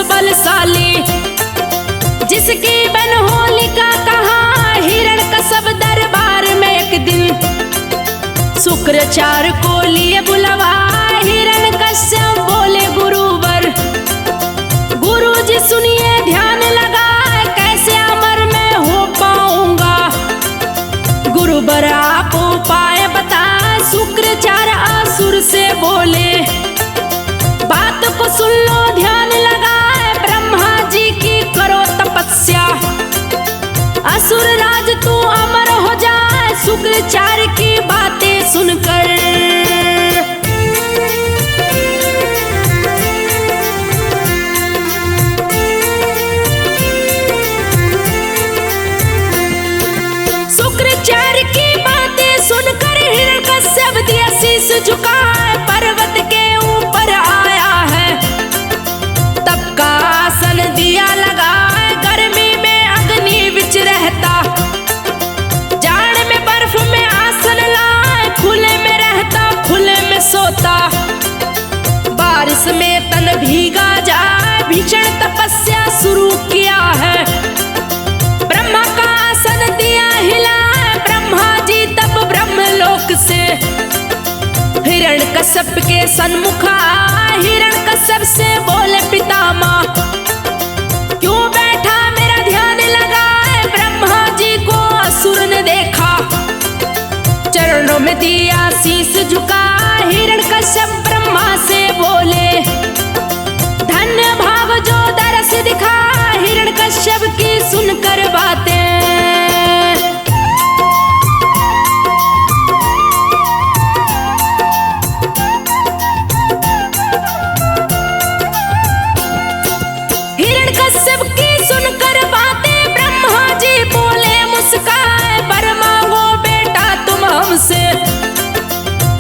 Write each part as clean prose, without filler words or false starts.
बलशाली, जिसकी बन होलिका कहा हिरण्यकश्यप दरबार में एक दिन शुक्राचार्य को लिए बुलवा। हिरण्यकश्यप बोले गुरुवर, गुरुजी सुनिए ध्यान लगा, कैसे अमर मैं हो पाऊंगा। गुरुवर आप उपाय बता। शुक्राचार्य असुर से बोले, बात को सुन लो ध्यान लगा, ब्रह्मा जी की करो तपस्या, असुर राज तू अमर हो जाए। शुक्राचार्य की बातें सुनकर हिरण्यकश्यप दिया शीश झुकाए, पर्वत के ऊपर आया है, तब का आसन दिया लगाए। गर्मी में अग्नि बिच रहता, जाड़ में बर्फ में आसन लाए, खुले में रहता खुले में सोता, बारिश में तन भीगा जाए। भीषण तपस्या शुरू किया है, ब्रह्मा का आसन दिया हिला, ब्रह्मा जी तब ब्रह्मलोक से हिरण्यकश्यप के सन्मुख आए। हिरण्यकश्यप से बोले पितामह, क्यों बैठा मेरा ध्यान लगाए। ब्रह्मा जी को असुर ने देखा, चरणों में दिया शीश झुका। हिरण्यकश्यप ब्रह्मा से बोले, धन्य भाव जो दरस दिखा। हिरण्यकश्यप की सुनकर बातें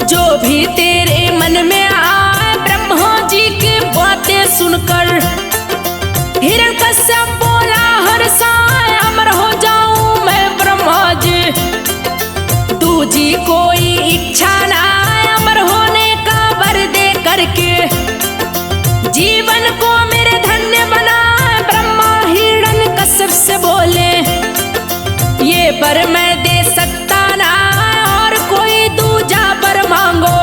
जो भी तेरे मन में आए। ब्रह्मा जी की बातें सुनकर हिरण्यकश्यप बोला, हर साय अमर हो जाऊं मैं ब्रह्मा जी। दूजी कोई इच्छा ना अमर होने का वर दे करके, जीवन को मेरे धन्य बना। ब्रह्मा हिरण्यकश्यप से बोले, ये वर मैं दे सकता ना, और कोई दूजा वर मांगो।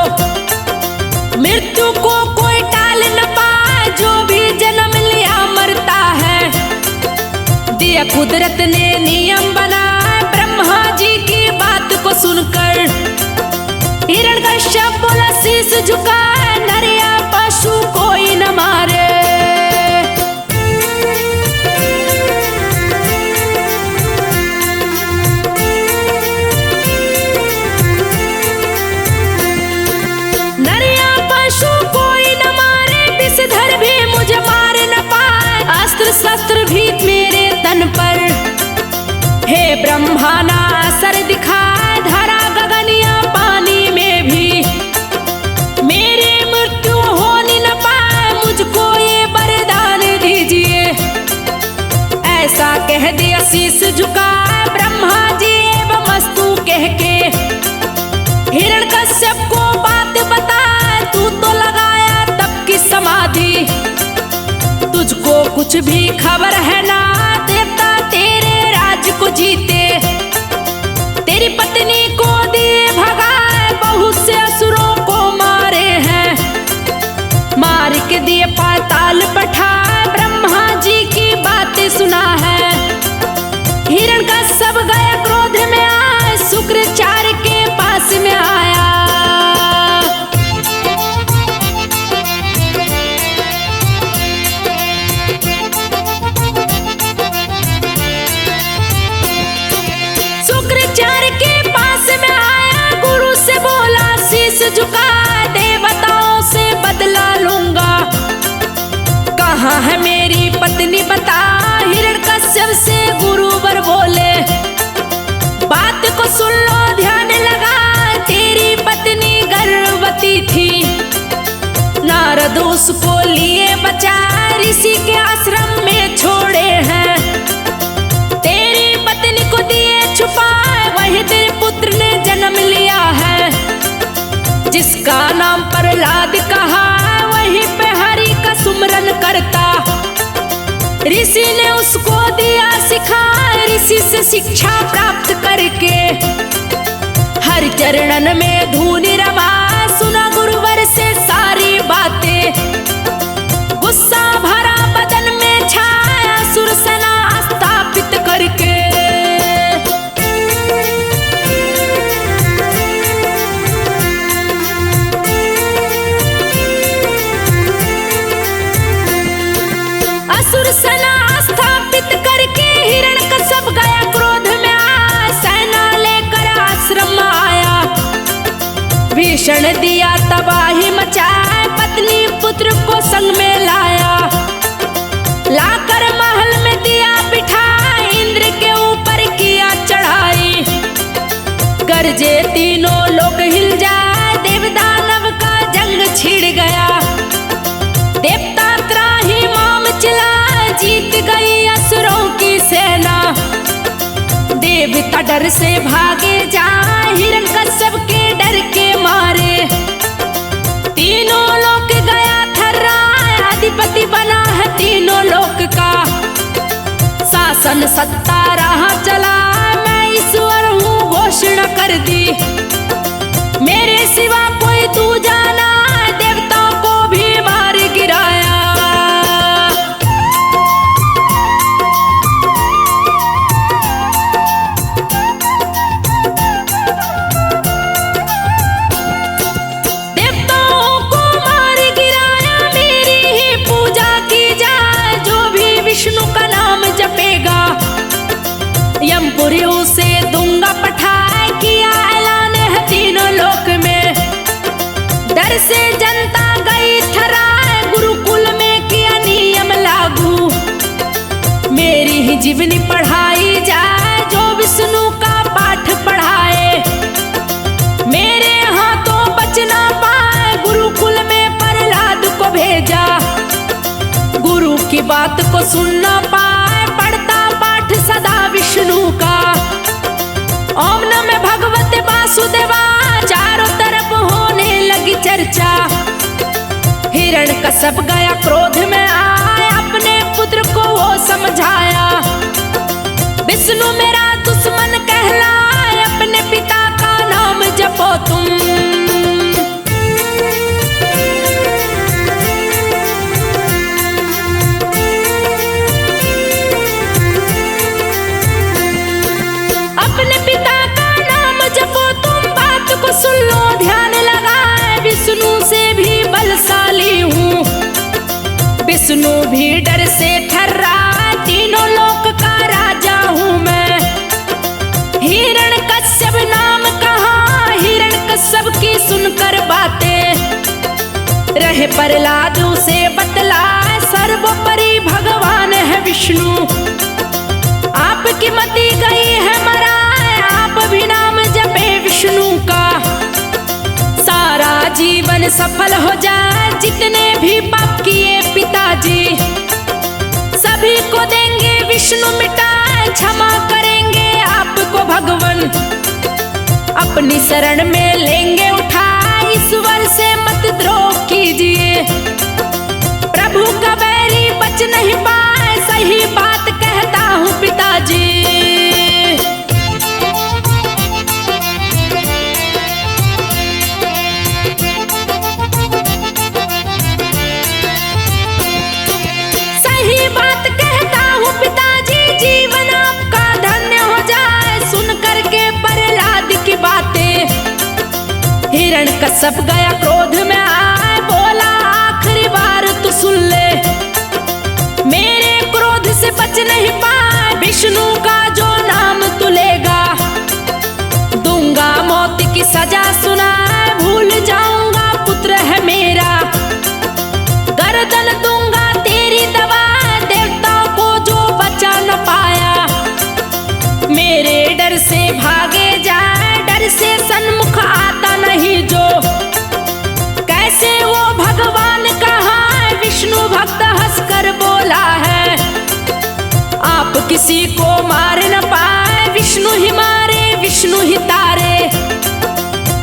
मृत्यु को कोई टाल न पाए, जो भी जन्म लिया मरता है, दिया कुदरत ने नियम बनाया। ब्रह्मा जी की बात को सुनकर हिरण्यकश्यप बोला, शीश झुका, नर या पशु कोई न मारे। शस्त्र भी मेरे तन पर, हे ब्रह्मा ना असर दिखाए। धरा गगनिया पानी में भी मेरी मृत्यु होनी न पाए, मुझको ये वरदान दीजिए। ऐसा कह दिया शीश झुका, ब्रह्मा जी एवं मस्तु कह के हिरण्यकश्यप को बात बता। तू तो लगाया तब की समाधि, तुझको कुछ भी खबर है ना, देवता तेरे राज को जीते। तेरी पत्नी को दिए भगाए, बहुत से असुरों को मारे हैं, मार के दिए पाताल पठाए। ब्रह्मा जी की बातें सुना है, हिरण्यकश्यप गया क्रोध में आए, शुक्राचार्य के पास में आया। झुका, देवताओं से बदला लूंगा, कहाँ है मेरी पत्नी बता। हिरण्यकश्यप से गुरुवर बोले, बात को सुन लो ध्यान लगा, तेरी पत्नी गर्भवती थी, नारद उसको लिए बचा, ऋषि के आश्रम में छोड़े हैं। तेरी पत्नी को दिए छुपाए, वही तेरे पुत्र ने जन्म लिया है, जिसका नाम प्रहलाद कहा, वहीं पे हरि का सुमरन करता। ऋषि ने उसको दिया सिखा, ऋषि से शिक्षा प्राप्त करके हर चरणन में धूनि रमा, सुना गुरुवर से सारी बातें। गुस्सा भरा बदन में छाया, असुर सेना स्थापित करके असुर सेना स्थापित करके हिरण्यकश्यप गया क्रोध में आ, सेना लेकर आश्रम आया। भीषण दिया तबाही मचाए, पत्नी पुत्र को संग में लाया। लाकर महल में दिया बिठाए, इंद्र के ऊपर किया चढ़ाई। गरजे तीनों लोग हिल जाए, देव दानव का जंग छिड़ गया। देवता त्राही माम चिल्ला, जीत गई असुरों की सेना। देवता डर से भागे जाए, हिरण्यकश्यप के डर के मारे। तीनों लोक गया थर्राए, अधिपति बना है तीनों लोक का। शासन सत्ता रहा चला, मैं ईश्वर हूँ घोषणा कर दी। मेरे सिवा कोई दूजा ना, देवताओं को भी मार गिराया। देवताओं को मार गिराया, मेरी ही पूजा की जाए। जो भी विष्णु का नाम जपेगा, यमपुरी उसे दूंगा पठाए। किया ऐलान है तीनों लोक में, डर से जनता गई ठहराए। गुरुकुल में किया नियम लागू, मेरी ही जीवनी पढ़ाई जाए। जो विष्णु का पाठ पढ़ाए, मेरे हाथों बच ना पाए। गुरुकुल में प्रहलाद को भेजा, गुरु की बात को सुनना पाए। पढ़ता पाठ सदा विष्णु का, ओम नमः भगवते वासुदेवा। चारों तरफ होने लगी चर्चा, हिरण्यकश्यप गया क्रोध में आए। अपने पुत्र को वो समझाया, विष्णु मेरा दुश्मन कहलाए। अपने पिता का नाम जपो तुम। अपने पिता का नाम जपो तुम, बात को सुन लो ध्यान लगाए। विष्णु से भी बलशाली हूँ, विष्णु भी डर से थर्रा। तीनों लोक का राजा हूँ मैं। हिरण्यकश्यप नाम कहा, हिरण्यकश्यप की सुनकर बातें। रहे प्रहलाद उसे बतलाए, सर्वोपरि भगवान है विष्णु। आपकी मति गई है मराए, आप भी नाम जपे विष्णु का। सारा जीवन सफल हो जाए, जितने भी पाप किए पिताजी। सभी को देंगे विष्णु मिटाए, क्षमा करेंगे आपको भगवान। अपनी शरण में लेंगे उठाए, ईश्वर से मत द्रोह कीजिए। प्रभु का बैरी बच नहीं पाए, सही बात कहता हूँ पिताजी। सही बात कहता हूँ पिताजी, जीवन आपका धन्य हो जाए। सुन करके प्रहलाद की बातें, हिरण्यकश्यप गया क्रोध में आए। बोला आखिरी बार तू सुन ले, मेरे क्रोध से बच नहीं पाए। विष्णु का जो नाम तू लेगा, दूंगा मौत की सजा सुनाए। भूल जाऊंगा पुत्र है मेरा, गर्दन दूंगा तेरी दबा। देवताओं को जो बचा न पाया, मेरे डर से भागे जाए। डर से सन्मुख आता नहीं जो, कैसे वो भगवान कहा है। विष्णु भक्त हंसकर बोला है, आप किसी को मार न पाए। विष्णु ही मारे, विष्णु ही तारे।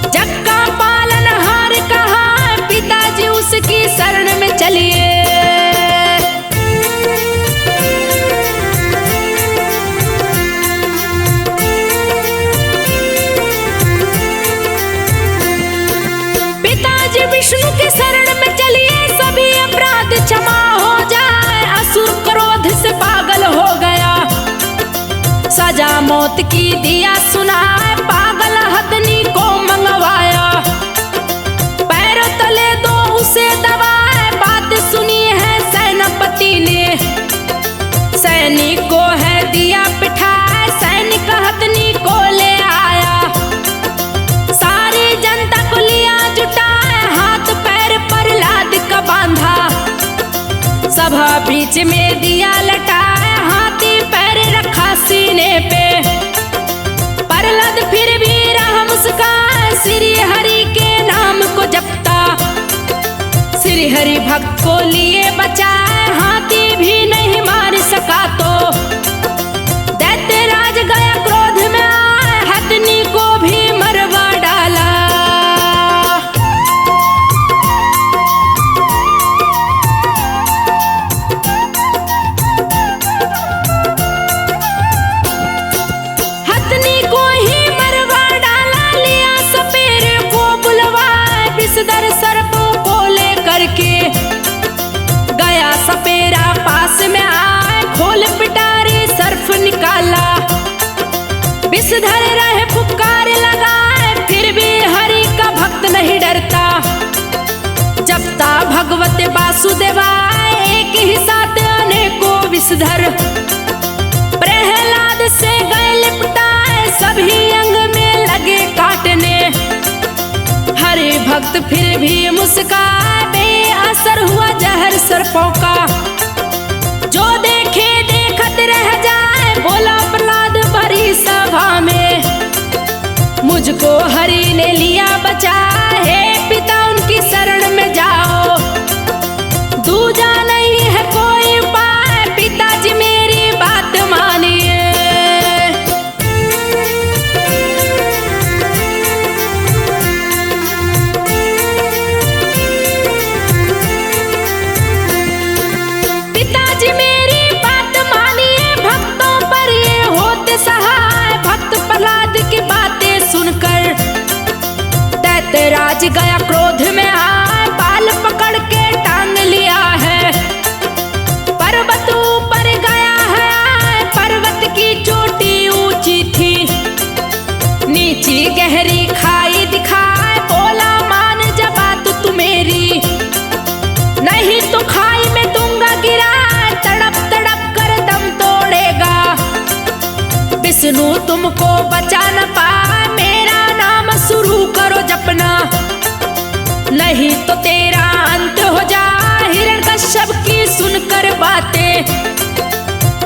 जग का पालनहार कहा, पिताजी उसकी शरण में चलिए। मौत की दिया सुनाए, पागल हथनी को मंगवाया, पैरों तले दो उसे दबाए। बात सुनी है सेनापति ने, सैनिक को है दिया पिठाए, सैनिक हथनी को ले आया। सारी जनता को लिया जुटाए, हाथ पैर पर लाद का बांधा, सभा बीच में दिया लटाए, हाथी पैर रखा सीने पे। प्रहलाद फिर भी रहा मुस्कान, श्री हरि के नाम को जपता, श्री हरि भक्त को लिए बचाए, हाथी भी नहीं मार सका तो। दैत्यराज गया क्रोध में आए, हथनी को भी मरवा डाला। हथनी को ही मरवा डाला, लिया सपेरे को बुलवाए, विषधर सर्पों को लेकर के गया सपेरा पास में आए, खोल पिटारे सर्फ निकाला। विषधर रहे पुकार लगाए, फिर भी हरि का भक्त नहीं डरता, जपता भगवत वासुदेवाय, एक ही साथ अनेकों विषधर। प्रहलाद से गए लिपटाए, सभी अंग में लगे काटने, हरि भक्त फिर भी मुस्काए, बेअसर हुआ जहर सर्पों का। जो देखे देखत रह जाए, बोला प्रहलाद भरी सभा में, मुझको हरि ने लिया बचा, हे पिता उनकी शरण में जाओ, दूजा नहीं है कोई उपाय, पिताजी मेरी बात मानिए। पिताजी मेरी बात मानिए, भक्तों पर ये होते सहाय। भक्त प्रहलाद की बातें सुनकर दैत्यराज गया क्रोध में आए, बाल पकड़ के टांग लिया है, पर्वत ऊपर गया है। पर्वत की चोटी ऊंची थी, नीची गहरी खाई दिखाए, बोला मान जा बात तू मेरी, नहीं तो खाई में दूंगा गिरा, तड़प तड़प कर दम तोड़ेगा। विष्णु तुमको बचा न पाए, मेरा नाम शुरू करो जपना, नहीं तो तेरा अंत हो जाए। हिरण्यकश्यप की सुनकर बातें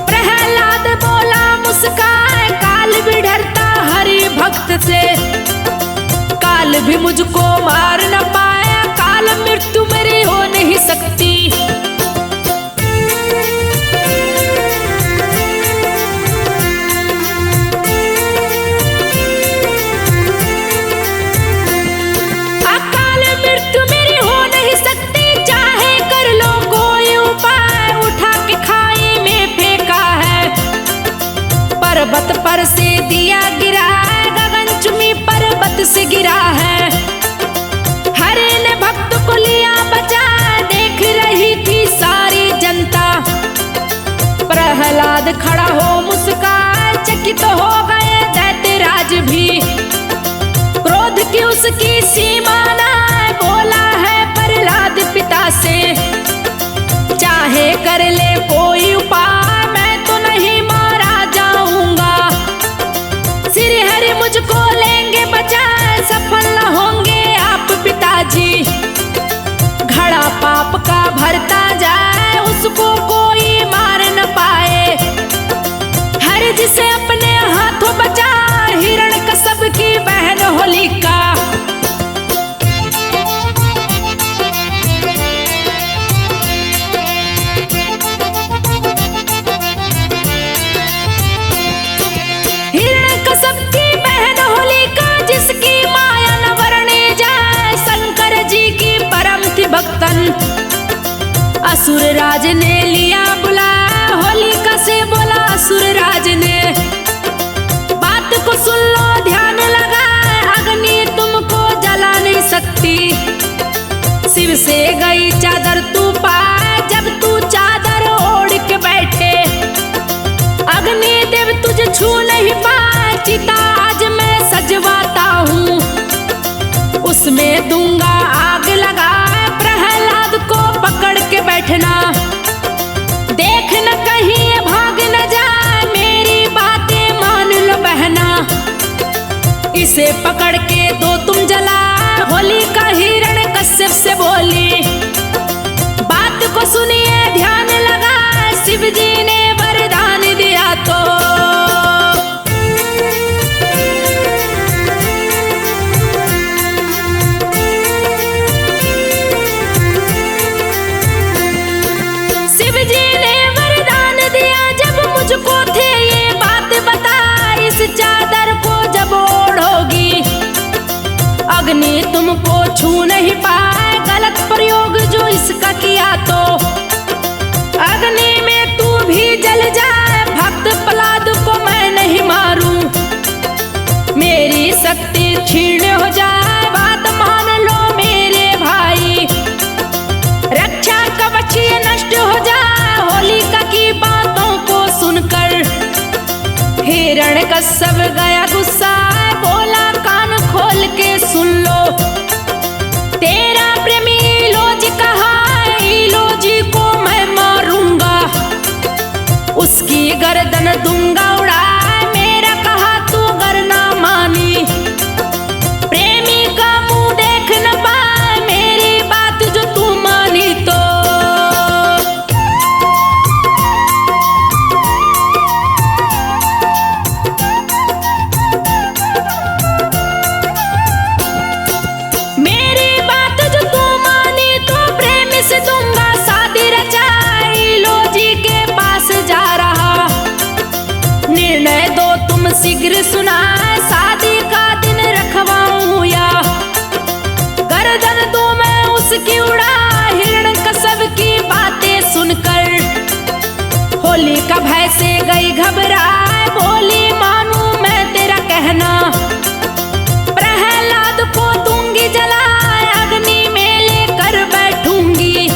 प्रहलाद बोला मुस्काए, काल भी डरता हरि भक्त से, काल भी मुझको मार न पाया, काल मृत्यु मेरी हो नहीं सकती। अकाल मृत्यु मेरी हो नहीं सकती, चाहे कर लो कोई उपाय, उठा के खाई में फेंका है, पर्वत पर से दिया गिरा है, गगनचुंबी पर्वत से गिरा है। हरि ने भक्त को लिया बचा, देख रही थी सारी जनता, प्रहलाद खड़ा हो मुस्काए, चकित हो गए दैत्यराज भी, क्रोध की उसकी सीमा ना, बोला है प्रहलाद पिता से, चाहे कर ले कोई उपाय, मैं तो नहीं मारा जाऊंगा, श्री हरि मुझको लेंगे बचा, सफल न होंगे आप पिताजी। घड़ा पाप का भरता जाए, उसको कोई मार न पाए, हर जिसे अपने हाथों बचा, हिरण्यकश्यप की बहन होलिका। हिरण्यकश्यप की बहन होलिका, जिसकी माया न वर्णे जाए, शंकर जी की परम थी भक्तन। असुर राज ने लिया बुलाया, होलिका से बोला असुर राज ने, बात को सुन लो ध्यान लगा, अग्नि तुमको जला नहीं सकती, शिव से गई चादर तू पाए, जब तू चादर ओढ़ के बैठे, अग्नि देव तुझे छू नहीं पाए, इसे पकड़ के दो तुम जला। होलिका हिरण्यकश्यप से बोली, बात को सुनिए ध्यान लगा, शिव जी ने वरदान दिया तो। शिव जी ने वरदान दिया जब मुझको थे ये बात बता, इस चादर को जब ओढ़ोगी अग्नि तुमको छू नहीं पाए। गलत प्रयोग जो इसका किया तो अग्नि में तू भी जल जाए। भक्त प्रहलाद को मैं नहीं मारूं, मेरी शक्ति क्षीण हो जाए। बात मान लो मेरे भाई, रक्षा कवच ये नष्ट हो जाए। होलिका की बातों को सुनकर हिरण्यकश्यप गया गुस्सा, बोला कान खोल के सुन लो, तेरा प्रेमी लोजी कहा, लोजी को मैं मारूंगा, उसकी गर्दन दूंगा उड़ा। मेरा कहा तू गर ना मानी, प्रेमी का मुंह देख न पाए, मेरी बात जो तू मानी तो। मेरी बात जो तू मानी तो प्रेमी से दूंगा शादी रचाई। लोजी के पास जा रहा, निर्णय दो तुम शीघ्र सुना, शादी का दिन रखवाऊं या गर्दन दूं मैं उसकी उड़ा। हिरण्यकश्यप की बातें सुनकर होलिका भय से गई घबराए, बोली मानू मैं तेरा कहना, प्रहलाद को दूंगी जला, अग्नि में लेकर बैठूंगी,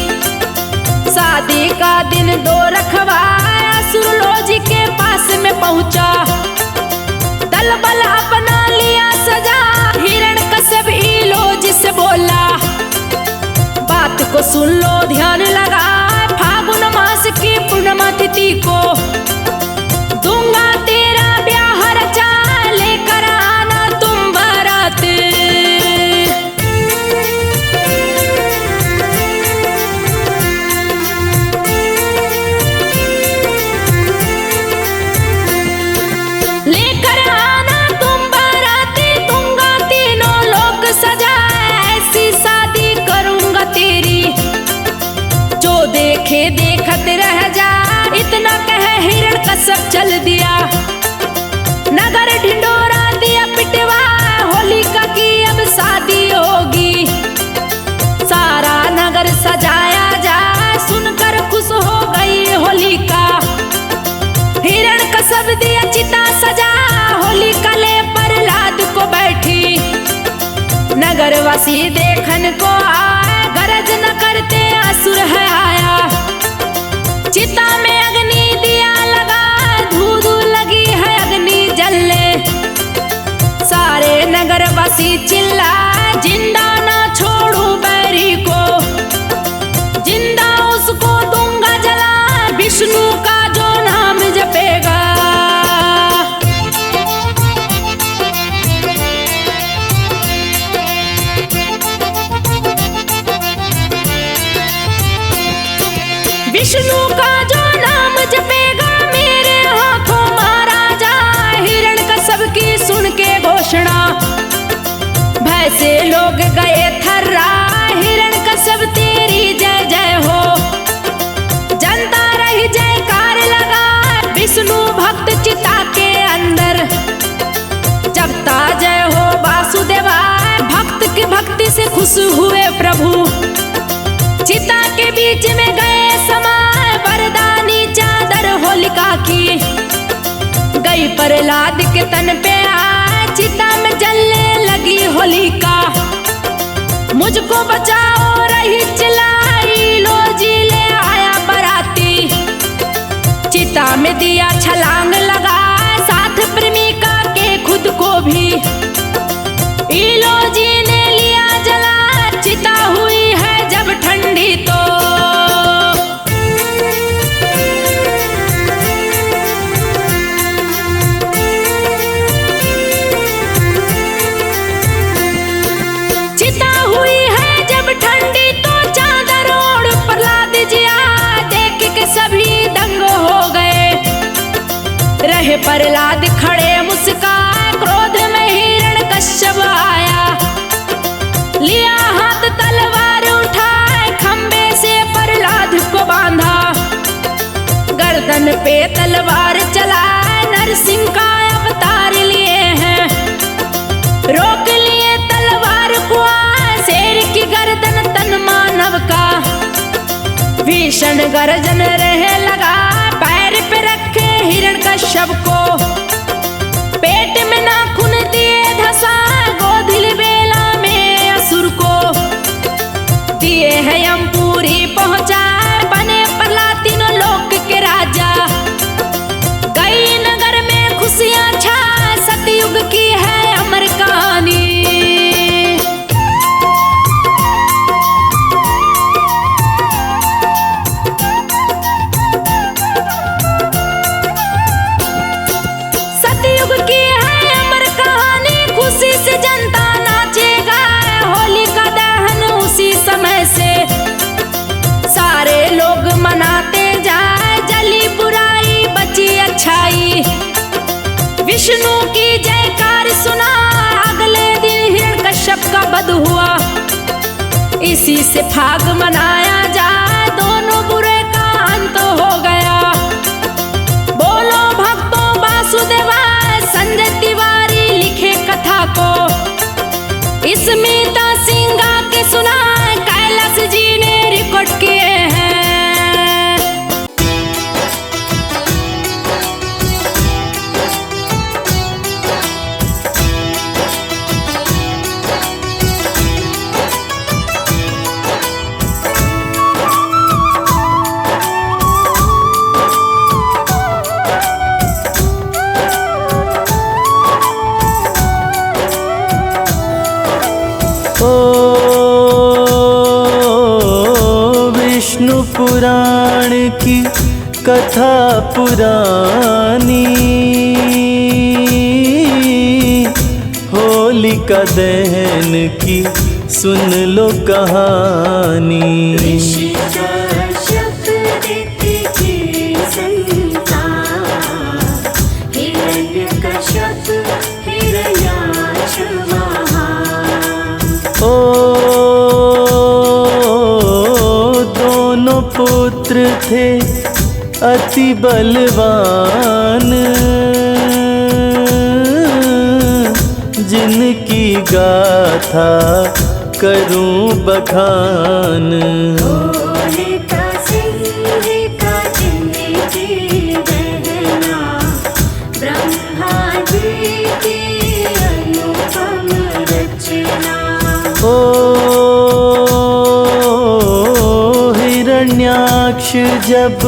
शादी का दिन दो रखवाए। असुरलोजी के पास में पहुंचा, दल बल अपना लिया सजा। हिरण्यकश्यप लोजी से बोला, बात को सुन लो ध्यान लगा, फागुन मास की पूर्णिमा तिथि को दूंगा तेरा ब्याह रचा, लेकर आना तुम बारात। लेकर आना तुम बाराती, दूंगा तीनों लोक सजा, ऐसी शादी करूंगा तेरी, जो देखे देखत रह जा। इतना कह हिरण्यकश्यप चल दिया, नगर ढिंडोरा दिया पिटवा। होलिका की अब शादी होगी, सारा नगर सजाया जा, सुनकर खुश हो गई होलिका। हिरण्यकश्यप दिया चिता सजा, होलिका ले प्रहलाद को बैठी, नगरवासी देखन को आए, गरज न करते असुर है आया। चिता में अग्नि दिया लगा, धू धू लगी है अग्नि जलने, सारे नगरवासी चिल्लाए, जिंदा ना छोड़ू बैरी को, जिंदा उसको दूंगा जला, विष्णु का जो नाम जपेगा। विष्णु का जो नाम जपेगा, मेरे हाथों मारा जाए। हिरण्यकश्यप की सुन के घोषणा, भय से लोग गए थर्रा। हिरण्यकश्यप तेरी जय जय हो, जनता रही जयकार लगा। विष्णु भक्त चिता के अंदर जपता जय हो वासुदेवा, भक्त की भक्ति से खुश हुए प्रभु, चिता के बीच में गए समाए। वरदानी चादर होलिका की गई प्रहलाद के तन पे आए, चिता में जलने लगी होलिका, मुझको बचाओ रही चिल्लाई। लोजी ले आया बराती, चिता में दिया छलांग लगा, साथ प्रेमिका के खुद को भी लोजी ने लिया जला। चिता हुई है जब ठंडी तो प्रहलाद खड़े मुस्काए, क्रोध में हिरण्यकश्यप आया। लिया हाथ तलवार उठाए, खंबे से प्रहलाद को बांधा। गर्दन पे तलवार चलाए, नरसिंह का अवतार लिए हैं। रोक लिए तलवार को, शेर की गर्दन तन मानव का। भीषण गर्जन रहे लगा, पैर पे रखे हिरण्यकश्यप को। पेट में नाखून दिए धसा, गोधिल बेला में असुर को। दिए है यमपुरी पहुंचाए, बने प्रहलाद तीनों लोक के राजा। गई नगर में खुशियां छाए, सतयुग की है अमर कहानी। विष्णु की जयकार सुना, अगले दिन हिरण्यकश्यप का वध हुआ। इसी से फाग मनाया जाए, दोनों बुरे का अंत हो गया। बोलो भक्तों वासुदेवाय, संजय तिवारी लिखे कथा को। स्मिता सिंगा के सुना, कैलाश जी ने रिकॉर्ड किए हैं। विष्णु पुराण की कथा पुरानी, होलिका दहन की सुन लो कहानी। पुत्र थे अति बलवान, जिनकी गाथा करूं बखान। हिरण्याक्ष जब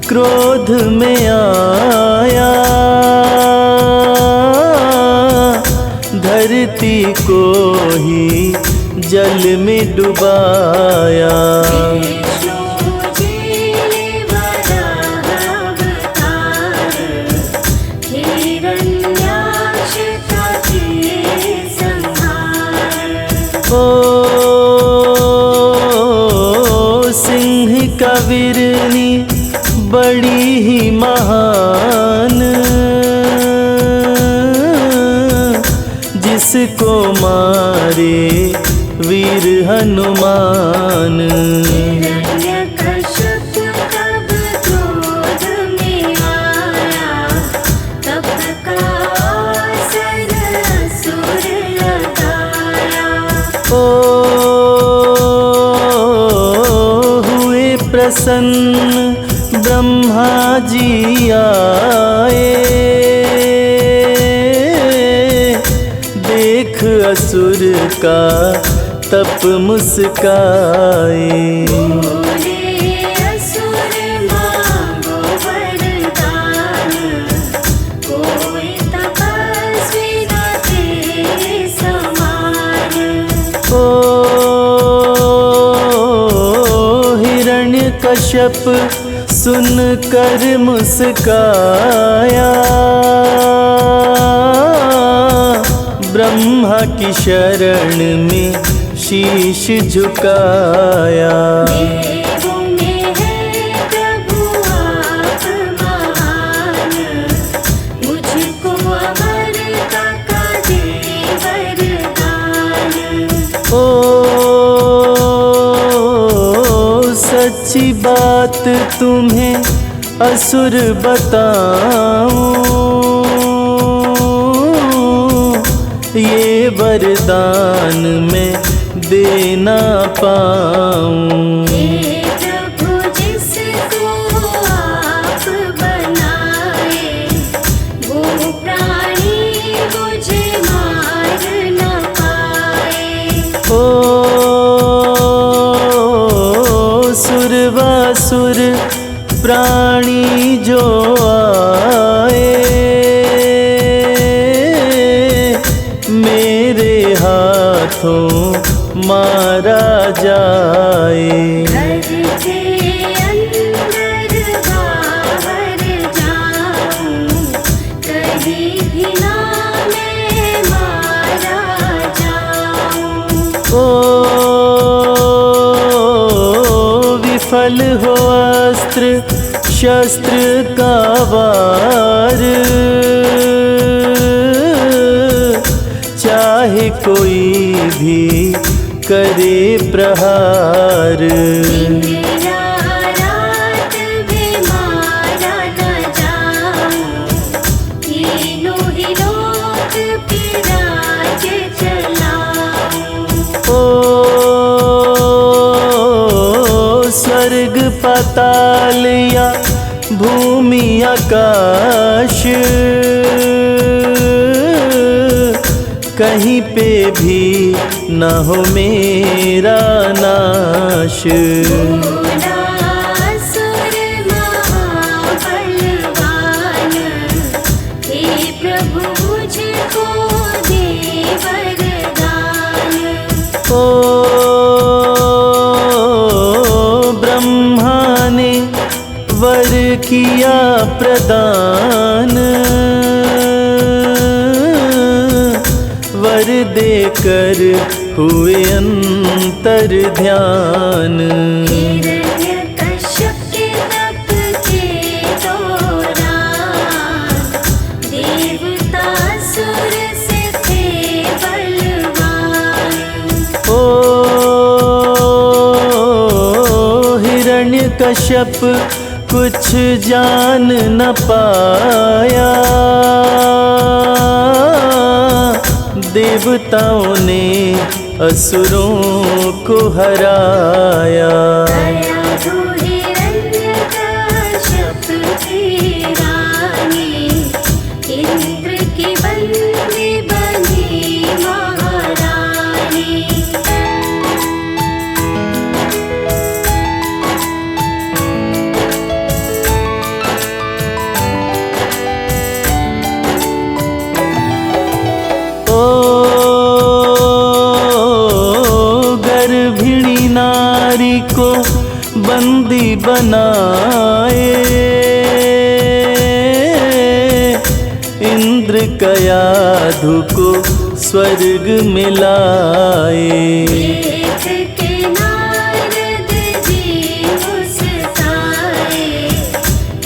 क्रोध में आया, धरती को ही जल में डुबाया। सिंह का वीरनी बड़ी ही महान, जिसको मारे वीर हनुमान। प्रसन्न ब्रह्मा जी आए, देख असुर का तप मुस्काए। कश्यप सुन कर मुस्काया, ब्रह्मा की शरण में शीश झुकाया। सी बात तुम्हें असुर बताऊं, ये वरदान मैं दे ना पाऊं। हे प्रभु जिसको आप बनाए, वो प्राणी मुझे मार न पाए। ओ सुरवासुर प्राणी जो आए, मेरे हाथों मारा जाए। घर से अंदर बाहर जाऊं, कहीं भी ना मैं मारा जाऊं। ओ विफल हो अस्त्र शस्त्र का वार, चाहे कोई भी करे प्रहार। दिन या रात भी मारा न जाऊं, तीनों ही लोक पे राज चलाऊं। ओ स्वर्ग पाताल या भूमि आकाश, कहीं पे भी न हो मेरा नाश। असुर महाबलवान, हे प्रभु मुझको दे वरदान। ओ ब्रह्मा ने वर किया प्रदान, वर देकर हुए अंतर ध्यान। हिरण्यकश्यप के तप के दौरान, देवतासुर से थे बलवान। ओ हिरण्यकश्यप कुछ जान न पाया, देवताओं ने असुरों को हराया। दया तू हिरण्यकश्यप की रानी, इंद्र की बंदी बनी महारानी। ओ गर्भिणी नारी को बंदी बनाए, इंद्र कयाधु को स्वर्ग में लाए। देख के नारद जी मुस्काए,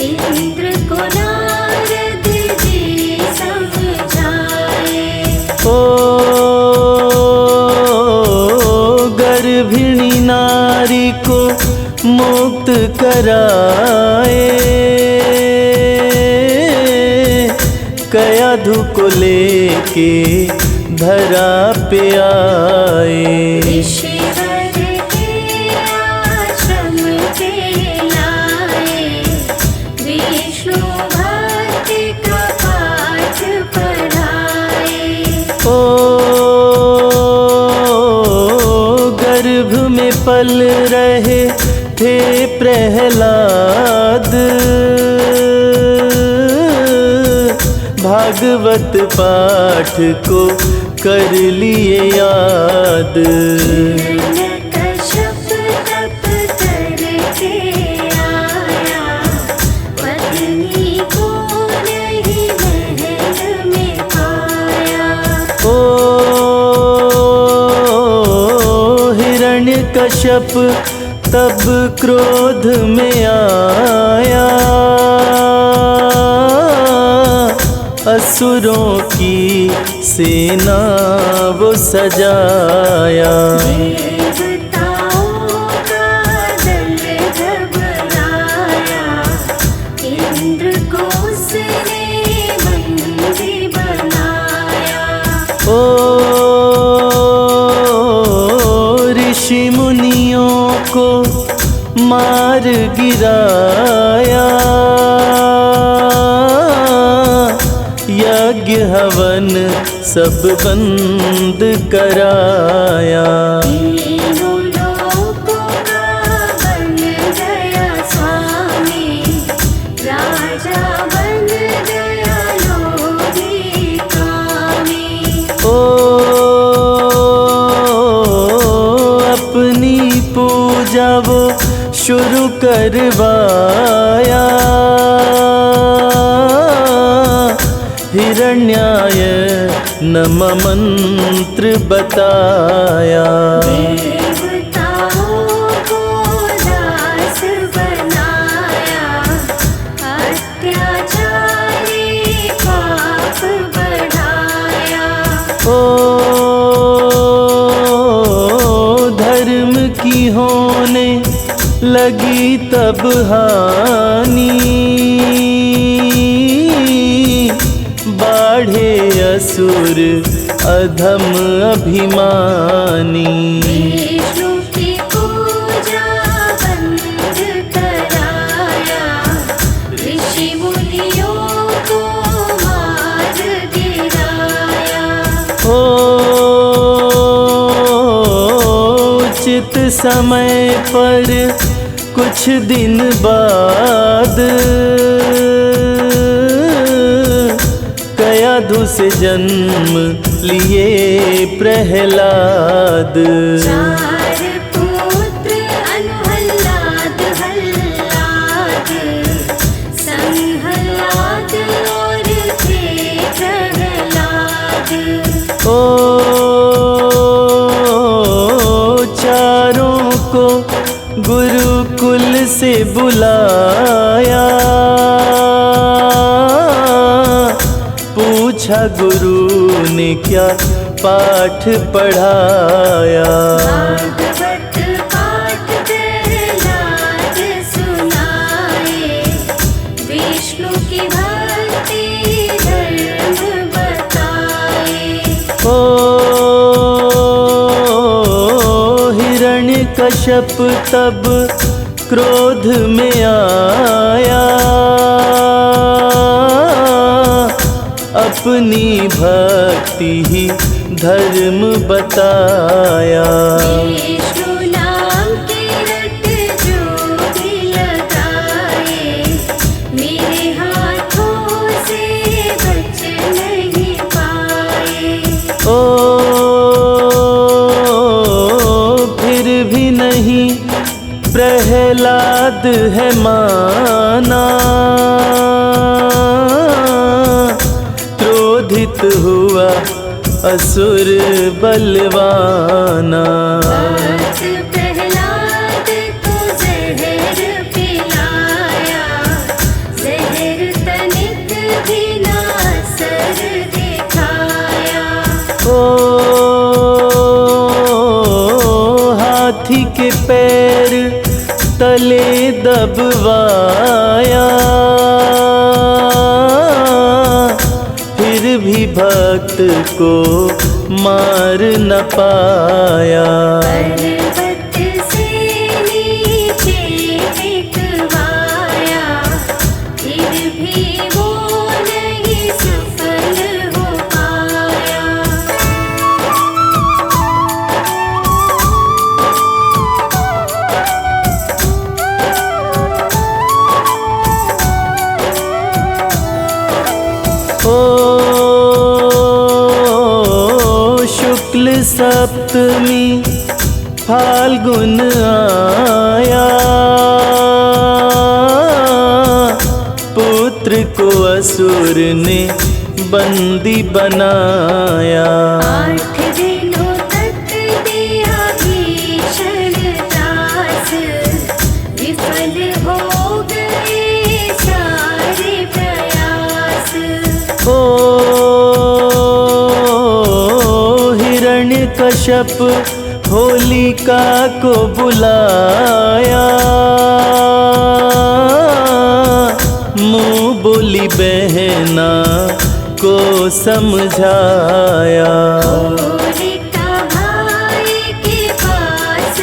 इंद्र को नारद जी समझाए। ओ गर्भिणी नारी को मुक्त कराए, कयाधु को लेके धरा पे आए। ऋषिवर के आश्रम पे लाए, विष्णु भक्ति का पाठ पढ़ाए। ओ गर्भ में पल रहे थे प्रहलाद, भागवत पाठ को कर लिए याद। हिरण्यकश्यप तप करके आया, पत्नी को नहीं महल में पाया। ओ हिरण्यकश्यप तब क्रोध में आया, असुरों की सेना वो सजाया। देवताओं का दल ऋषि मुनियों को मार गिराया, यज्ञ हवन सब बंद कराया। तीनों लोकों का बन गया स्वामी, राजा बन गया लोभी कामी। ओ अपनी पूजा वो शुरू करवाया, हिरण्याय नम मंत्र बताया। देवताओं को दास बनाया, अत्याचारी पाप बढ़ाया। ओ धर्म की होने लगी तब हानि, बाढ़े असुर अधम अभिमानी। विष्णु की पूजा बंद कराया, ऋषि मुनियों को मार गिराया। ओ उचित समय पर कुछ दिन बाद कयाधु से जन्म लिए प्रहलाद। चार पुत्र अनुहल्लाद, हल्लाद, संहल्लाद और थे प्रहलाद। ओ चारों को गुरुकुल से बुलाया, पूछा गुरु ने क्या पाठ पढ़ाया। भागवत पाठ प्रहलाद सुनाए, विष्णु की भक्ति धर्म बताए। ओ हिरण्यकश्यप तब क्रोध में आया, अपनी भक्ति ही धर्म बताया। विष्णु नाम के रट जो भी लगाए, मेरे हाथों से बच नहीं पाए। ओ फिर भी नहीं प्रहलाद है माना, क्रोधित हुआ असुर बलवाना। भक्त प्रहलाद को जहर पिलाया, जहर तनिक भी ना असर दिखाया। ओ हाथी के पैर तले दबवाया, फिर भी भक्त को मार न पाया। पर्वत से नीचे फेंकवाया, फिर भी वो नहीं सफल हो पाया। ओ शुक्ल सप्तमी फाल्गुन आया, पुत्र को असुर ने बंदी बनाया। 8 दिनों तक दिया भीषण त्रास, विफल हो गए सारे प्रयास। ओ हिरण्यकश्यप होलिका को बुलाया, मुँह बोली बहना को समझाया। होलिका भाई के पास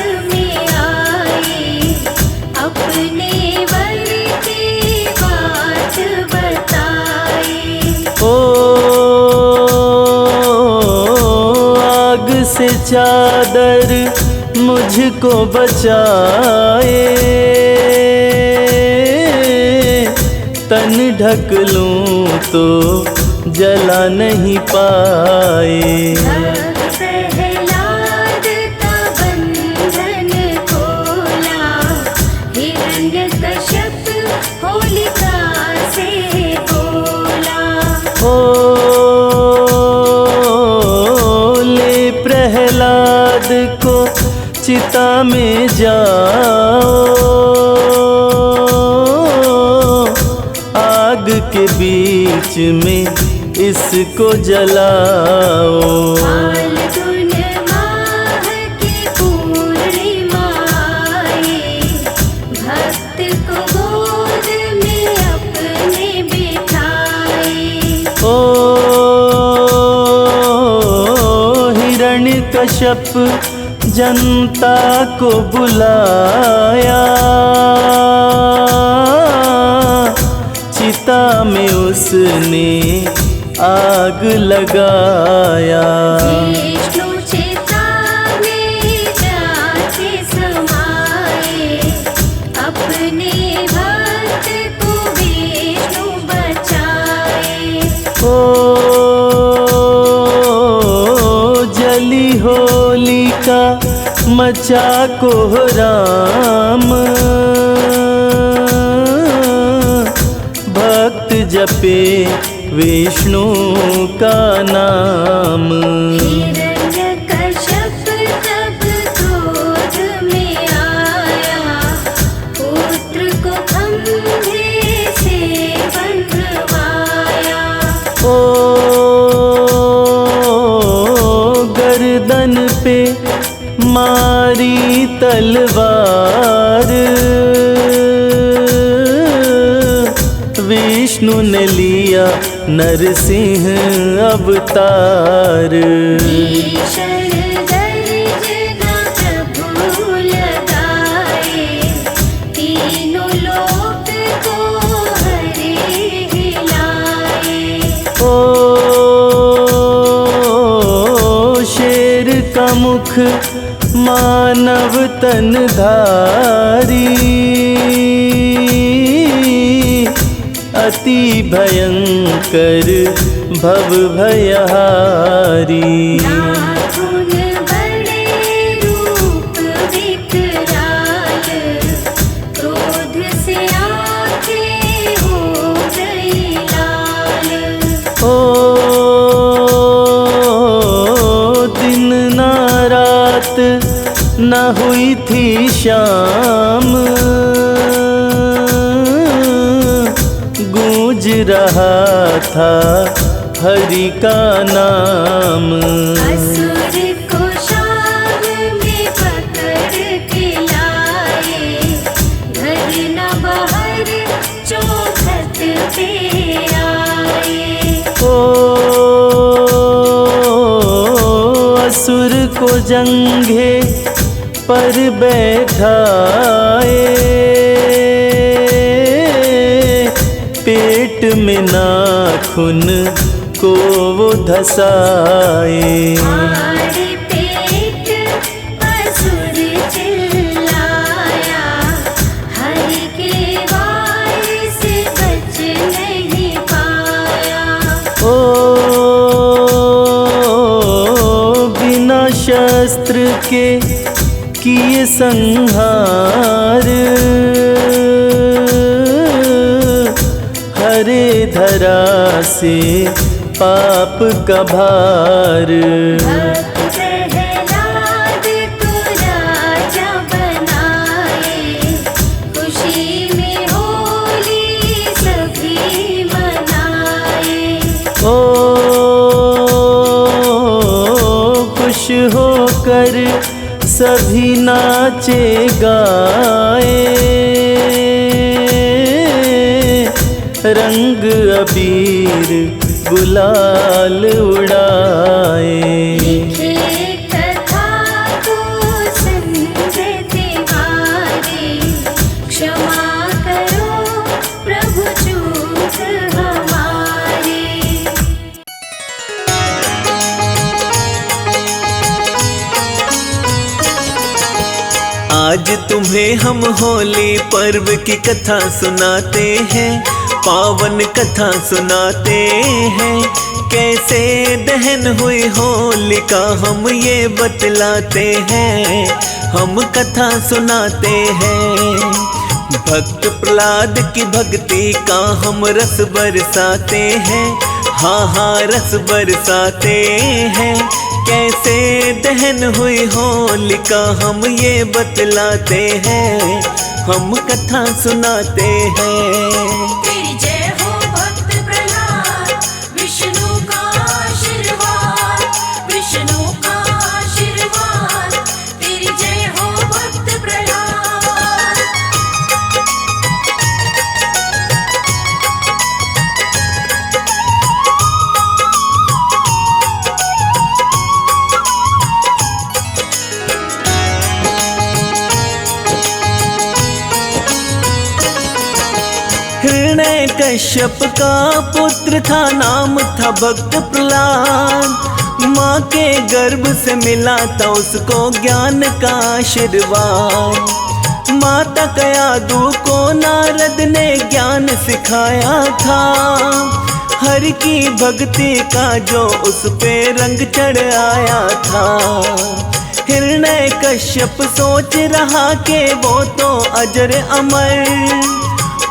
से चादर मुझको बचाए, तन ढक लूं तो जला नहीं पाए। प्रहलाद का बंधन खोला, हिरण्यकश्यप होलिका से बोला। ओ ले प्रहलाद को चिता में जाओ, आग के बीच में इसको जलाओ। फाल्गुन माह की पूर्णिमा आई, भक्त को गोद में अपने बिठाए। ओ हिरण्यकश्यप जनता को बुलाया, चिता में उसने आग लगाया। विष्णु चिता में जाके समाए, अपने भक्त को विष्णु बचाए। ओ जली होलिका मचा कोहराम, भक्त जपे विष्णु का नाम। हिरण्यकश्यप तब क्रोध में आया, पुत्र को खंभे से बंधवाया। ओ गर्दन पे मारी तलवार, विष्णु ने लिया नरसिंह अवतार। भीषण गर्जना प्रभु लगाए, तीनों लोक को हरे हिलाए। ओ शेर का मुख मानव तन धारी, अति भयंकर भव भयहारी। नाखून बड़े रूप विकराल, क्रोध से आंखें हो गई लाल। ओ दिन ना रात न हुई थी शाम, गूंज रहा था हरि का नाम। असुर को शाम में पकड़ के लाए, घर न बाहर चौखट पे आए। ओ असुर को जंघे पर बैठाए, पेट में नाखून को वो धसाए। आड़े पेट असुर चिल्लाया, हरि के वार से बच नहीं पाया। ओ बिना शस्त्र के किए संहार, हरे धरा से पाप का भार। भक्त प्रहलाद को राजा बनाए, खुशी में होली सभी मनाए। ओ खुश होकर सभी नाचे गाए, रंग अबीर गुलाल उड़ाए। लिखे कथा को संजय तिवारी, क्षमा करो प्रभु चूक हमारी। आज तुम्हें हम होली पर्व की कथा सुनाते हैं, पावन कथा सुनाते हैं। कैसे दहन हुई होलिका हम ये बतलाते हैं, हम कथा सुनाते हैं। भक्त प्रहलाद की भक्ति का हम रस बरसाते हैं, हाँ हाँ रस बरसाते हैं। कैसे दहन हुई होलिका हम ये बतलाते हैं, हम कथा सुनाते हैं। तेरी जय हो भक्त प्रहलाद, विष्णु का आशीर्वाद, विष्णु का आशीर्वाद। तेरी जय हो भक्त प्रहलाद। हिरण्य कश्यप का पुत्र था, नाम था भक्त प्रहलाद। माँ के गर्भ से मिला था उसको ज्ञान का आशीर्वाद। माता कयादु को नारद ने ज्ञान सिखाया था, हरि की भक्ति का जो उस पे रंग चढ़ आया था। हिरण्य कश्यप सोच रहा कि वो तो अजर अमर,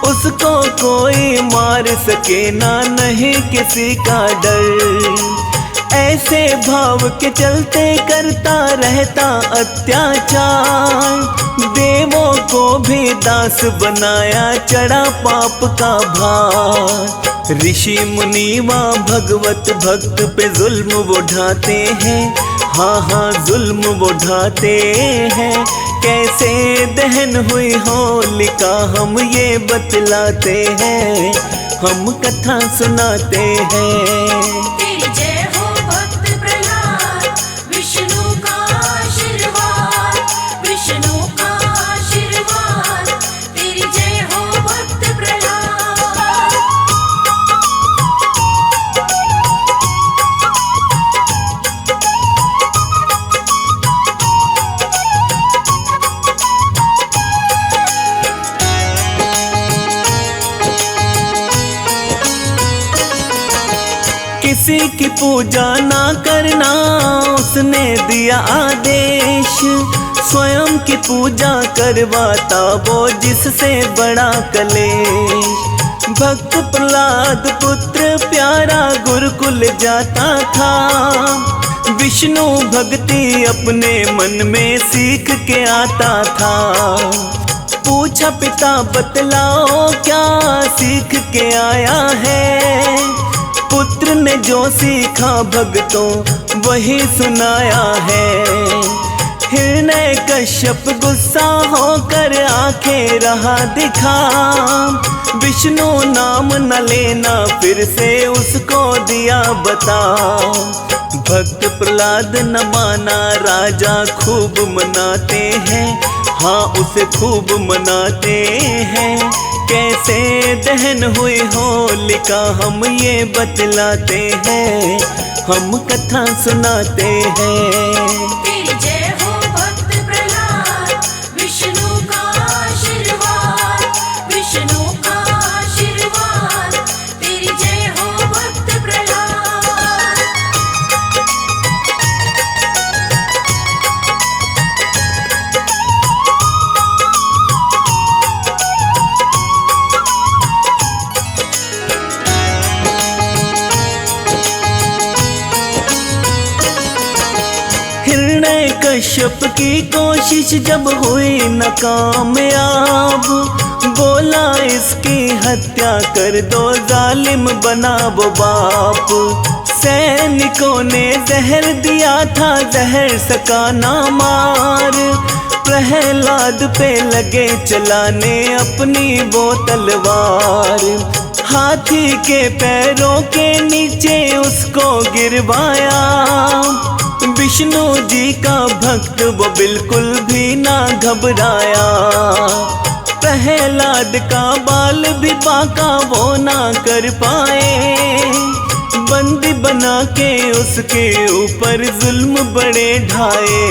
उसको कोई मार सके ना, नहीं किसी का डर। ऐसे भाव के चलते करता रहता अत्याचार, देवों को भी दास बनाया, चढ़ा पाप का भार। ऋषि मुनि व भगवत भक्त पे जुल्म वो ढाते हैं, हाँ हाँ जुल्म वो ढाते हैं। कैसे दहन हुई होलिका हम ये बतलाते हैं, हम कथा सुनाते हैं। तेरी जय हो भक्त प्रहलाद, विष्णु का आशीर्वाद, विष्णु का आशीर्वाद। तेरी जय हो भक्त प्रहलाद। किसी की पूजा ना करना उसने दिया आदेश, स्वयं की पूजा करवाता वो जिससे बड़ा कलेश। भक्त प्रहलाद पुत्र प्यारा गुरुकुल जाता था, विष्णु भक्ति अपने मन में सीख के आता था। पूछा पिता बतलाओ क्या सीख के आया है, पुत्र ने जो सीखा भक्तों वही सुनाया है। हिरण्य कश्यप गुस्सा होकर आंखें रहा दिखा, विष्णु नाम न लेना फिर से उसको दिया बता। भक्त प्रहलाद न माना, राजा खूब मनाते हैं, हाँ उसे खूब मनाते हैं। कैसे दहन हुई होलिका हम ये बतलाते हैं, हम कथा सुनाते हैं। तेरी जय हो भक्त प्रहलाद, विष्णु का आशीर्वाद, विष्णु का आशीर्वाद। तेरी जय हो भक्त प्रहलाद। हिरण्य कश्यप की कोशिश जब हुई नाकामयाब, बोला इसकी हत्या कर दो, जालिम बना वो बाप। सैनिकों ने जहर दिया था, जहर सका ना मार, प्रहलाद पे लगे चलाने अपनी वो तलवार। हाथी के पैरों के नीचे उसको गिरवाया, विष्णु जी का भक्त वो बिल्कुल भी ना घबराया। प्रहलाद का बाल भी बाका वो ना कर पाए, बंदी बना के उसके ऊपर जुल्म बड़े ढाए।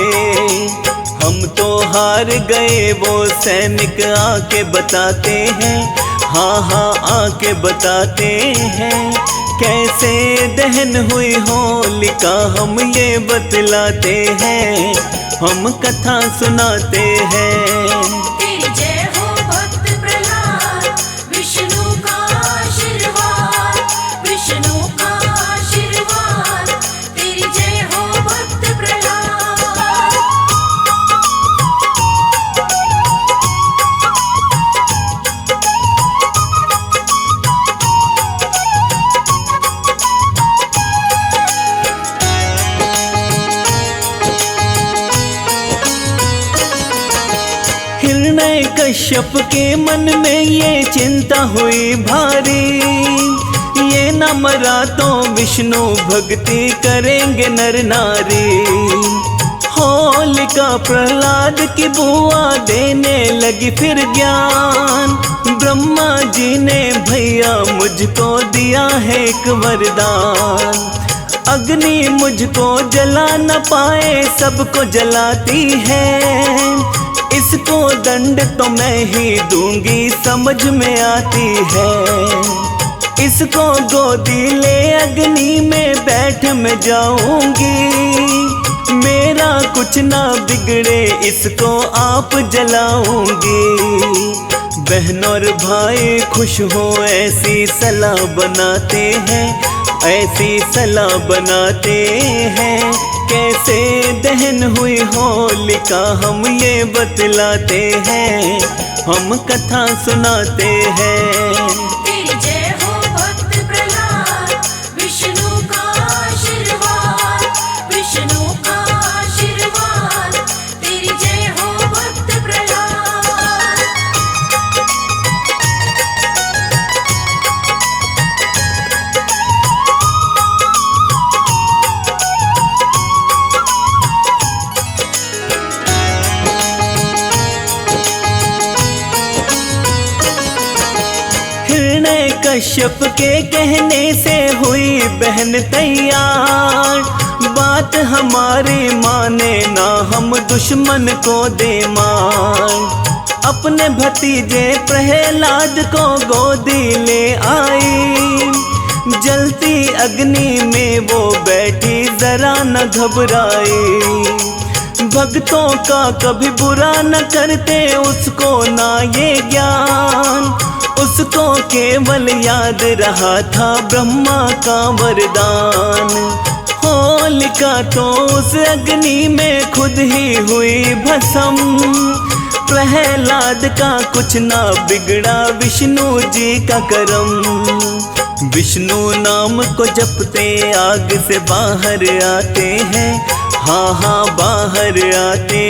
हम तो हार गए वो सैनिक आके बताते हैं, हाँ हाँ आके बताते हैं। कैसे दहन हुई होलिका हम ये बतलाते हैं, हम कथा सुनाते हैं। तेरी जय हो भक्त प्रहलाद, विष्णु का आशीर्वाद, विष्णु का आशीर्वाद। तेरी जय हो भक्त प्रहलाद। हिरण्य कश्यप के मन में ये चिंता हुई भारी, ये न मरा तो विष्णु भक्ति करेंगे नर नारी। होलिका प्रहलाद की बुआ देने लगी फिर ज्ञान, ब्रह्मा जी ने भैया मुझको दिया है एक वरदान। अग्नि मुझको जला न पाए सबको जलाती है, इसको दंड तो मैं ही दूंगी समझ में आती है। इसको गोदी ले अग्नि में बैठ मैं जाऊंगी, मेरा कुछ ना बिगड़े इसको आप जलाऊंगी। बहन और भाई खुश हो ऐसी सलाह बनाते हैं, ऐसी सलाह बनाते हैं। कैसे दहन हुई होलिका हम ये बतलाते हैं, हम कथा सुनाते हैं। तेरी जय हो भक्त प्रहलाद, विष्णु का आशीर्वाद, विष्णु का आशीर्वाद। तेरी जय हो भक्त प्रहलाद। हिरण्य कश्यप के कहने से हुई बहन तैयार, बात हमारी माने ना हम दुश्मन को दे मार। अपने भतीजे प्रहलाद को गोदी ले आई, जलती अग्नि में वो बैठी जरा न घबराई। भक्तों का कभी बुरा न करते उसको ना ये ज्ञान, उसको केवल याद रहा था ब्रह्मा का वरदान। होलिका तो उस अग्नि में खुद ही हुई भस्म, प्रहलाद का कुछ ना बिगड़ा विष्णु जी का करम। विष्णु नाम को जपते आग से बाहर आते हैं, हाँ हाँ बाहर आते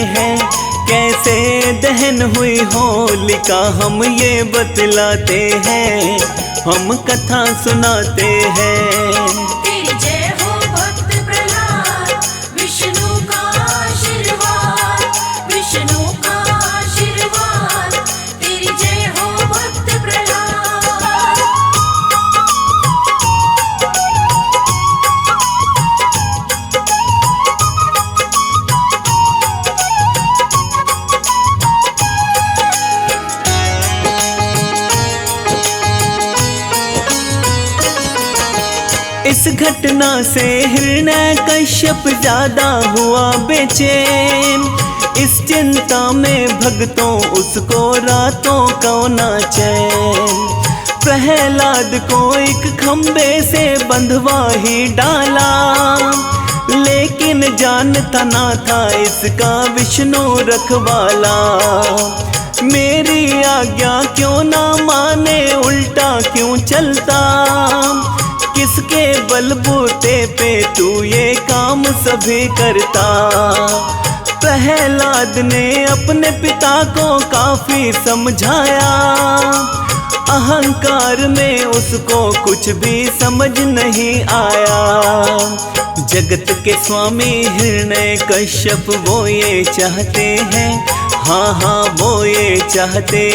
हैं। कैसे दहन हुई होलिका हम ये बतलाते हैं, हम कथा सुनाते हैं। तेरी जय हो भक्त प्रहलाद, विष्णु का आशीर्वाद, विष्णु का आशीर्वाद। तेरी जय हो भक्त प्रहलाद। इस घटना से हिरण्य कश्यप ज्यादा हुआ बेचैन, इस चिंता में भक्तों उसको रातों को ना चैन। प्रहलाद को एक खंबे से बंधवा ही डाला, लेकिन जानता ना था इसका विष्णु रखवाला। मेरी आज्ञा क्यों ना माने, उल्टा क्यों चलता, किसके बलबूते पे तू ये काम सभी करता। प्रहलाद ने अपने पिता को काफी समझाया, अहंकार में उसको कुछ भी समझ नहीं आया। जगत के स्वामी हिरण्य कश्यप वो ये चाहते हैं, हाँ हाँ वो ये चाहते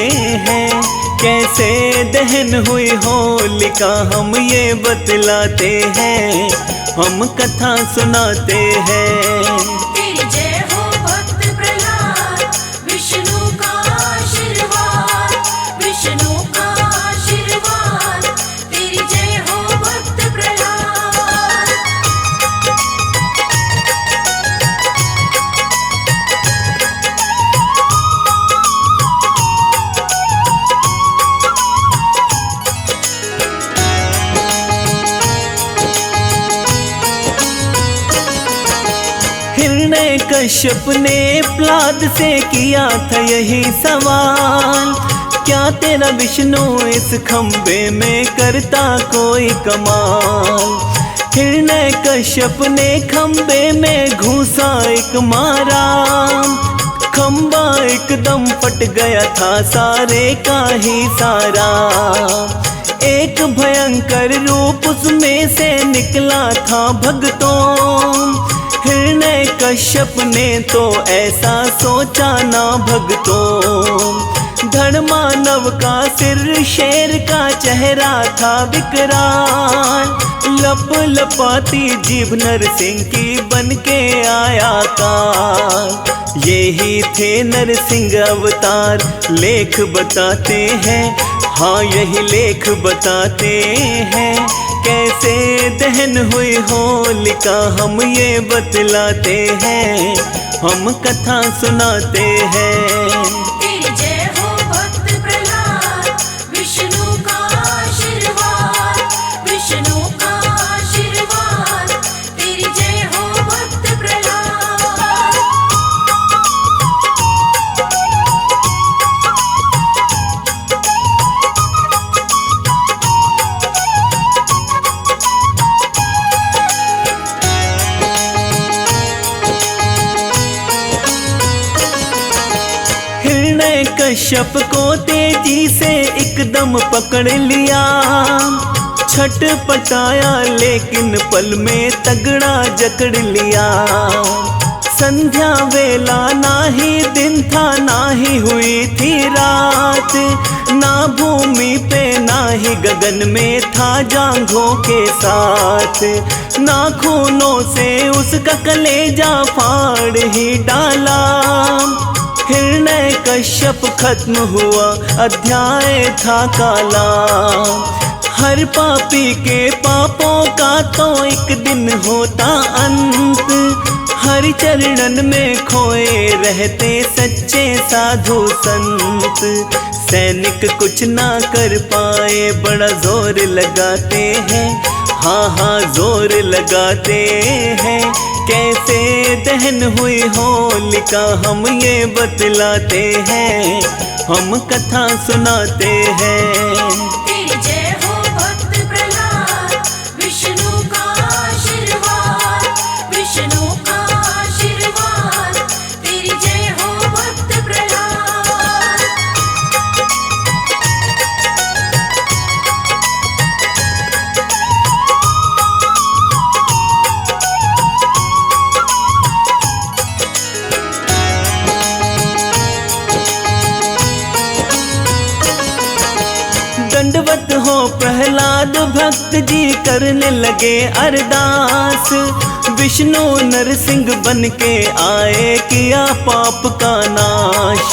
हैं। कैसे दहन हुई होलिका हम ये बतलाते हैं, हम कथा सुनाते हैं। तेरी जय हो भक्त प्रहलाद, हिरण्य कश्यप ने प्रहलाद से किया था यही सवाल, क्या तेरा विष्णु इस खंबे में करता कोई कमाल। हिरण्य कश्यप ने खंबे में घुसा एक मारा, खंबा एकदम फट गया था सारे का ही सारा। एक भयंकर रूप उसमें से निकला था भक्तों, हिरण्य कश्यप ने तो ऐसा सोचा ना भक्तों। धर्मानव का सिर शेर का चेहरा था विकराल, लप लपाती जीभ नरसिंह की बन के आया काल। यही थे नरसिंह अवतार लेख बताते हैं, हाँ यही लेख बताते हैं। कैसे दहन हुई होलिका हम ये बतलाते हैं, हम कथा सुनाते हैं। तेरी जय हो भक्त प्रहलाद, विष्णु का आशीर्वाद, विष्णु का आशीर्वाद। तेरी जय हो भक्त प्रहलाद। हिरण्य कश्यप को तेजी से एकदम पकड़ लिया, छटपटाया लेकिन पल में तगड़ा जकड़ लिया। संध्या वेला ना ही दिन था ना ही हुई थी रात, ना भूमि पे ना ही गगन में था जांघों के साथ। नाखूनों से उसका कलेजा फाड़ ही डाला, हिरण्य कश्यप खत्म हुआ अध्याय था काला। हर पापी के पापों का तो एक दिन होता अंत, हरि चरणन में खोए रहते सच्चे साधु संत। सैनिक कुछ ना कर पाए बड़ा जोर लगाते हैं, हाँ हाँ जोर लगाते हैं। कैसे दहन हुई होलिका हम ये बतलाते हैं, हम कथा सुनाते हैं। तेरी जय हो भक्त प्रहलाद, विष्णु का आशीर्वाद, विष्णु का आशीर्वाद। तेरी जय हो भक्त प्रहलाद। दंडवत हो प्रहलाद भक्त जी करने लगे अरदास, विष्णु नरसिंह बन के आए किया पाप का नाश।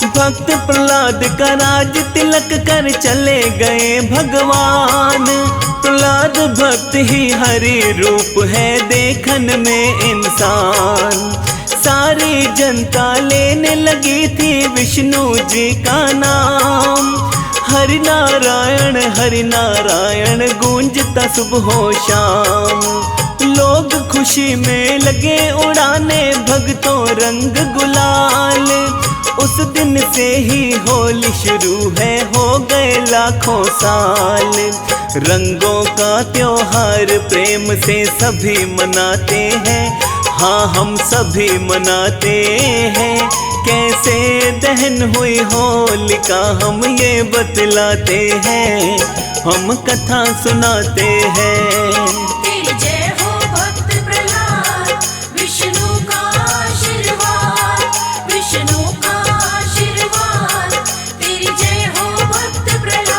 भक्त प्रहलाद का राज तिलक कर चले गए भगवान, प्रहलाद भक्त ही हरि रूप है देखन में इंसान। सारी जनता लेने लगी थी विष्णु जी का नाम, हरि नारायण गूंजता सुबह शाम। लोग खुशी में लगे उड़ाने भक्तों रंग गुलाल, उस दिन से ही होली शुरू है हो गए लाखों साल। रंगों का त्योहार प्रेम से सभी मनाते हैं, हाँ हम सभी मनाते हैं। कैसे दहन हुई होलिका हम ये बतलाते हैं, हम कथा सुनाते हैं। तेरी जय हो भक्त प्रहलाद, विष्णु का आशीर्वाद, विष्णु का आशीर्वाद। तेरी जय हो भक्त प्रहलाद।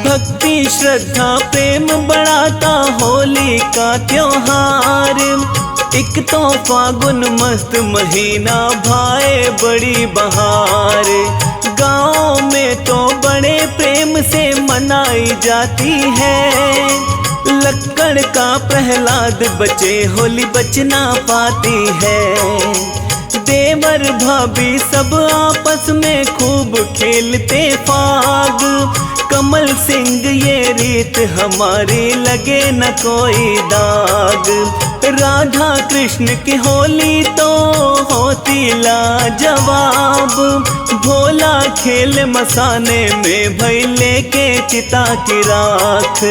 भक्ति श्रद्धा प्रेम बढ़ाता होली का त्योहार, एक तो फागुन मस्त महीना भाए बड़ी बहार। गाँव में तो बड़े प्रेम से मनाई जाती है, लक्कड़ का प्रहलाद बचे, होली बच ना पाती है। देवर भाभी सब आपस में खूब खेलते फाग। कमल सिंह ये रीत हमारी लगे न कोई दाग। राधा कृष्ण की होली तो होती लाजवाब। भोला खेल मसाने में भई लेके चिता की राख।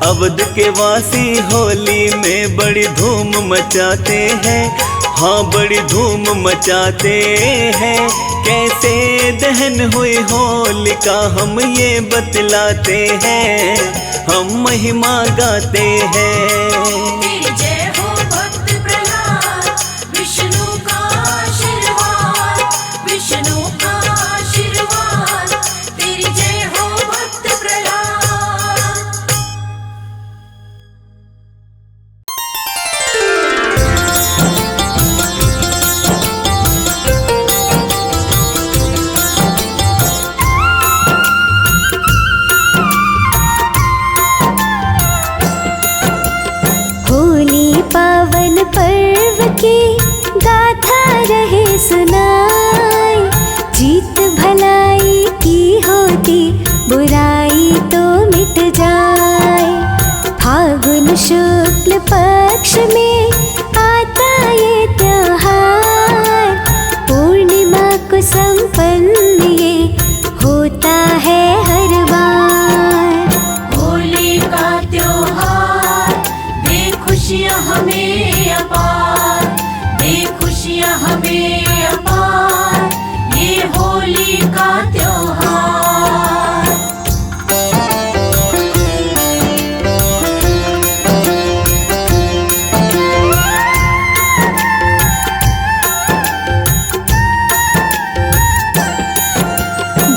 अवध के वासी होली में बड़ी धूम मचाते हैं, हाँ बड़ी धूम मचाते हैं। कैसे दहन हुई होलिका हम ये बतलाते हैं, हम महिमा गाते हैं। तेरी जय हो भक्त प्रहलाद, विष्णु का आशीर्वाद, विष्णु का आशीर्वाद। तेरी जय हो भक्त प्रहलाद। पावन पर्व की गाथा रहे सुनाई। जीत भलाई की होती, बुराई तो मिट जाए। फागुन शुक्ल पक्ष में आता ये त्योहार। पूर्णिमा को संपन्न ये होता है हर बार। होली का त्योहार दे खुशियाँ हमें अपार, दे खुशियाँ हमें अपार। ये होली का त्योहार।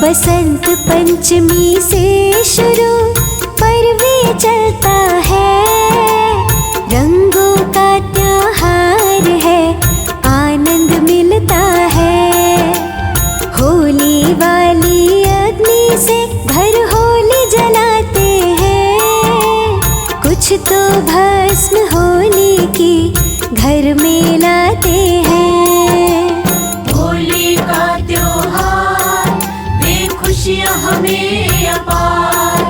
बसंत पंचमी से शुरू पर्व चलता है। रंगों का त्योहार है, आनंद मिलता है। होली वाली अग्नि से घर होली जलाते हैं। कुछ तो भस्म होली की घर में लाते हैं। होली का त्योहार दे खुशियाँ हमें अपार,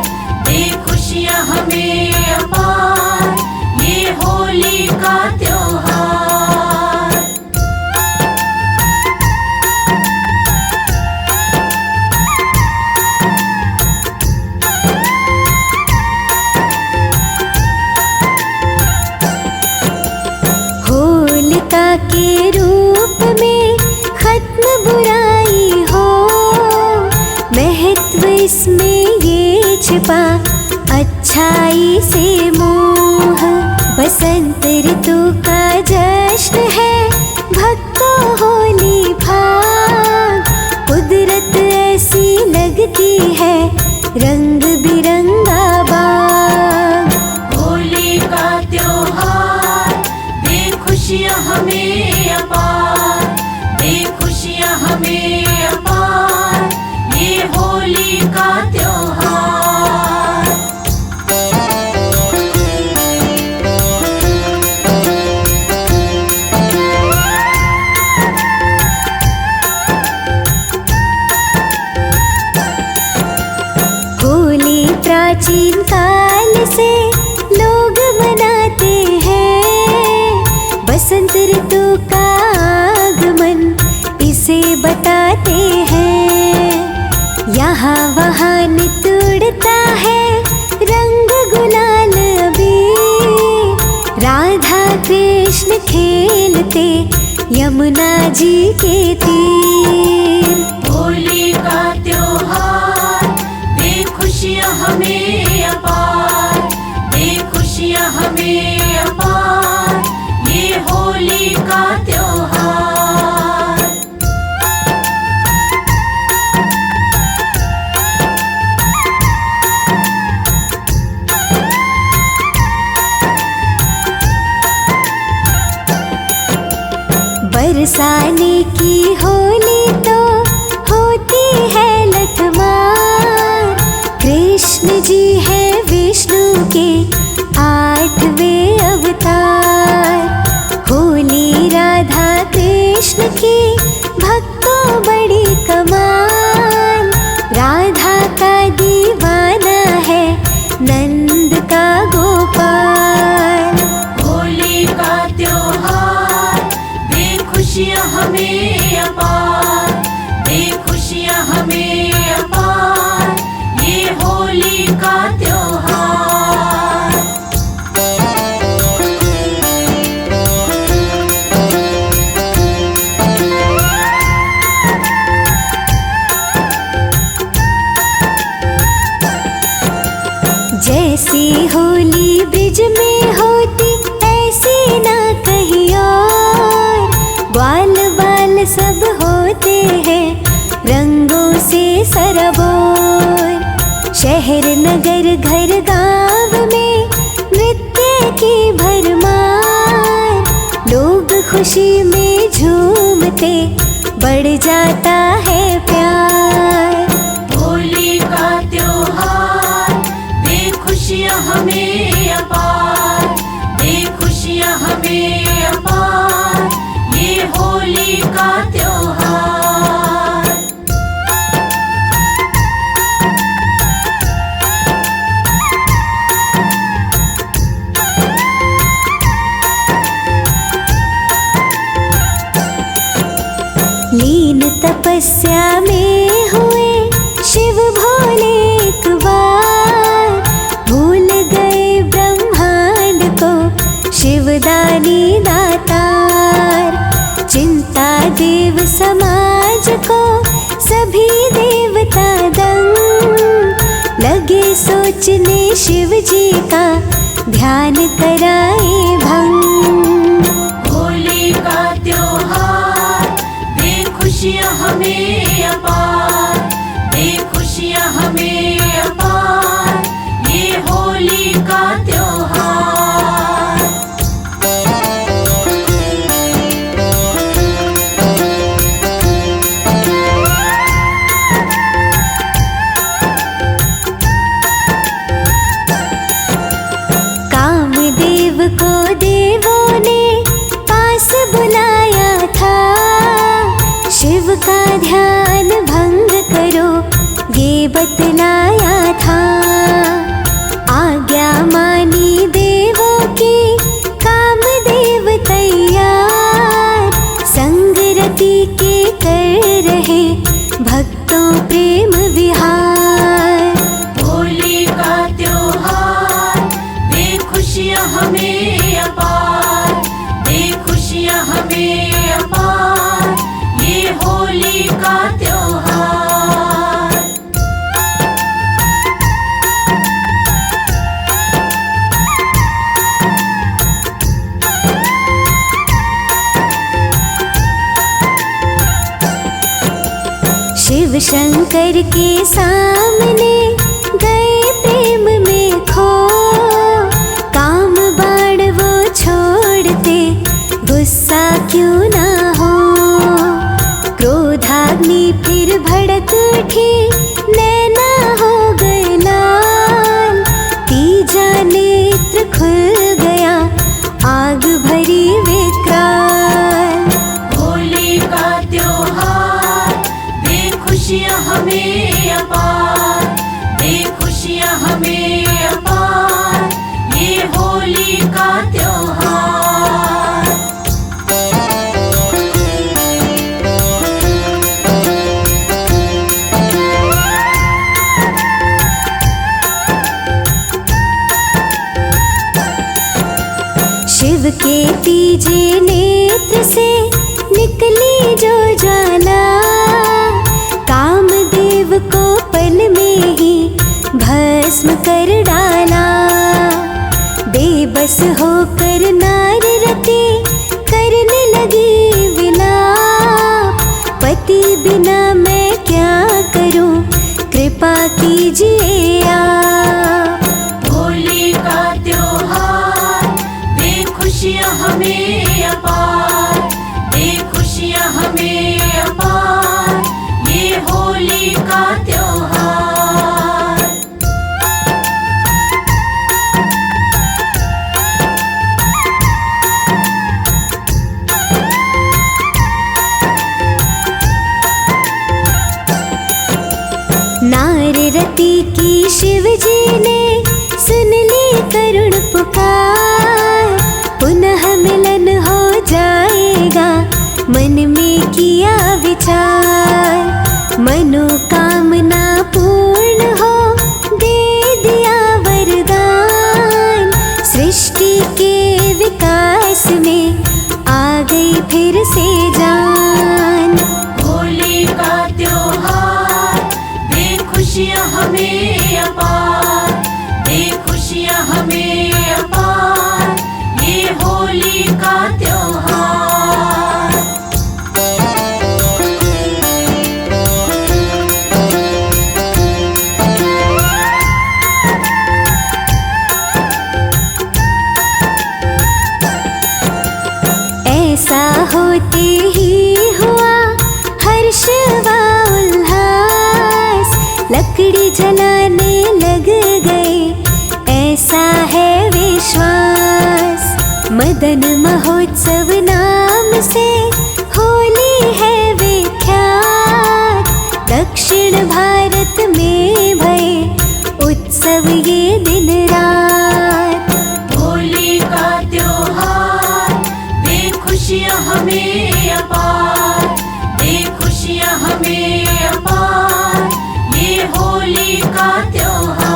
दे खुशियाँ हमें अपार। ये होली का त्योहार। होलिका के रूप में खत्म बुराई हो। महत्व इसमें ये छिपा, अच्छाई से मोह। बसंत ऋतु का जश्न है, भक्तों होली भाग। कुदरत ऐसी लगती है, रंग बिरंगा बाग। होली का त्योहार दे खुशियाँ हमें अपार, दे खुशियाँ हमें अपार। ये होली का त्योहार। होली प्राचीन काल से लोग मनाते हैं। बसंत ऋतु का आगमन इसे बताते हैं। यहाँ वहाँ नित उड़ता है रंग गुलाल अबीर। राधा कृष्ण खेलते यमुना जी के तीर। होली का त्योहार दे खुशियाँ हमें अपार, दे खुशियाँ हमें अपार। ये होली का त्योहार। बरसाने की होली तो होती है लठमार। कृष्ण जी है विष्णु के खुशी में झूमते बढ़ जाता है प्यार। होली का त्योहार दे खुशियाँ हमें अपार, दे खुशियाँ हमें अपार, ये होली का त्योहार। लीन तपस्या में हुए शिव भोले एक बार, भूल गए ब्रह्मांड को शिवदानी दातार। चिंता देव समाज को सभी देवता दंग, लगे सोचने शिव जी का ध्यान कराए भंग। होली का त्योहार दे खुशियाँ हमें अपार, दे खुशियाँ हमें अपार, ये होली का त्योहार। कामदेव को देवों ने पास बुलाया था, शिव का ध्यान भंग करो ये बतलाया था। आज्ञा मानी देवों की कामदेव तैयार, संग रति के कर रहे भक्तों प्रेम विहार। होली का त्योहार दे खुशियाँ हमें अपार, दे खुशियाँ हमें अपार, ये होली का त्योहार। शिव शंकर के सामने गए प्रेम में खो, काम बाण वो छोड़ते गुस्सा क्यों ना हो। क्रोधाग्नि फिर भड़क उठी, नैना हो गए लाल, तीजा नेत्र खुल गया आग भरी विकराल। होली का त्योहार दे खुशियाँ हमें अपार, दे खुशियाँ हमें अपार, ये होली का त्योहार। शिव के तीजे नेत्र से निकली जो ज्वाला, कामदेव को पल में ही भस्म कर डाला। बेबस होकर नार रति करने लगी विलाप, पति बिना मैं क्या करूं कृपा कीजिए आप। होली का त्योहार दे खुशियाँ हमें अपार, दे खुशियाँ हमें अपार, ये होली का त्योहार। नार रति की शिव जी ने सुन ली करुण पुकार, पुनः मिलन हो जाएगा मन में किया विचार। मनोकामना पूर्ण हो दे दिया वरदान, सृष्टि के विकास में आ गई फिर से जान। होली का त्योहार दे खुशियाँ हमें अपार, दे खुशियाँ हमें अपार, ये होली का त्योहार। ऐसा होते ही हुआ हर्ष व उल्लास, लकड़ी जलाने लग गए ऐसा है विश्वास। मदन महोत्सव नाम से होली है विख्यात, दक्षिण भारत में भये उत्सव ये दिन रात। होली का त्योहार दे खुशियाँ हमें अपार, दे खुशियाँ हमें अपार, ये होली का त्योहार।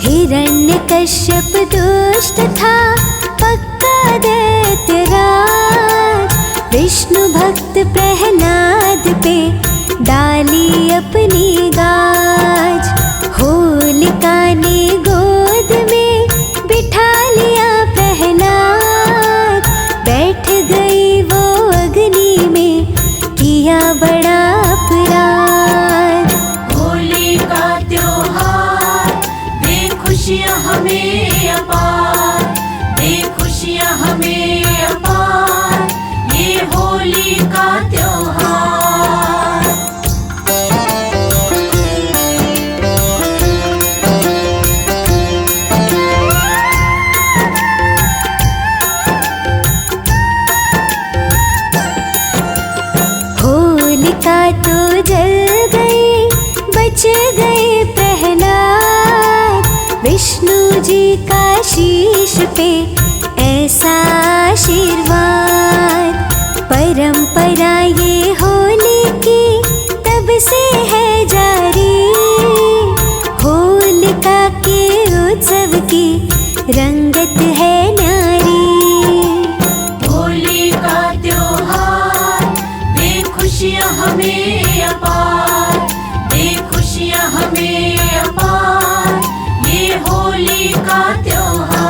हिरण्यकश्यप दुष्ट था पक्का दैत्यराज, विष्णु भक्त प्रहलाद पे डाली अपनी गाज। होलिका ने गोद में बिठा लिया प्रहलाद, बैठ गई वो अग्नि में किया बड़ा अपराध। होली का त्योहार दे खुशियाँ हमें अपार, दे खुशियाँ हमें अपार, ये होली का त्योहार। होलिका तो जल गई, बच गए प्रहलाद, विष्णु जी का शीश पे ऐसा आशीर्वाद। परंपरा ये होली की तब से है जारी, होलिका के उत्सव की रंगत है न्यारी। होली का त्योहार दे खुशियाँ हमें अपार, दे खुशियाँ हमें अपार, ये होली का त्योहार।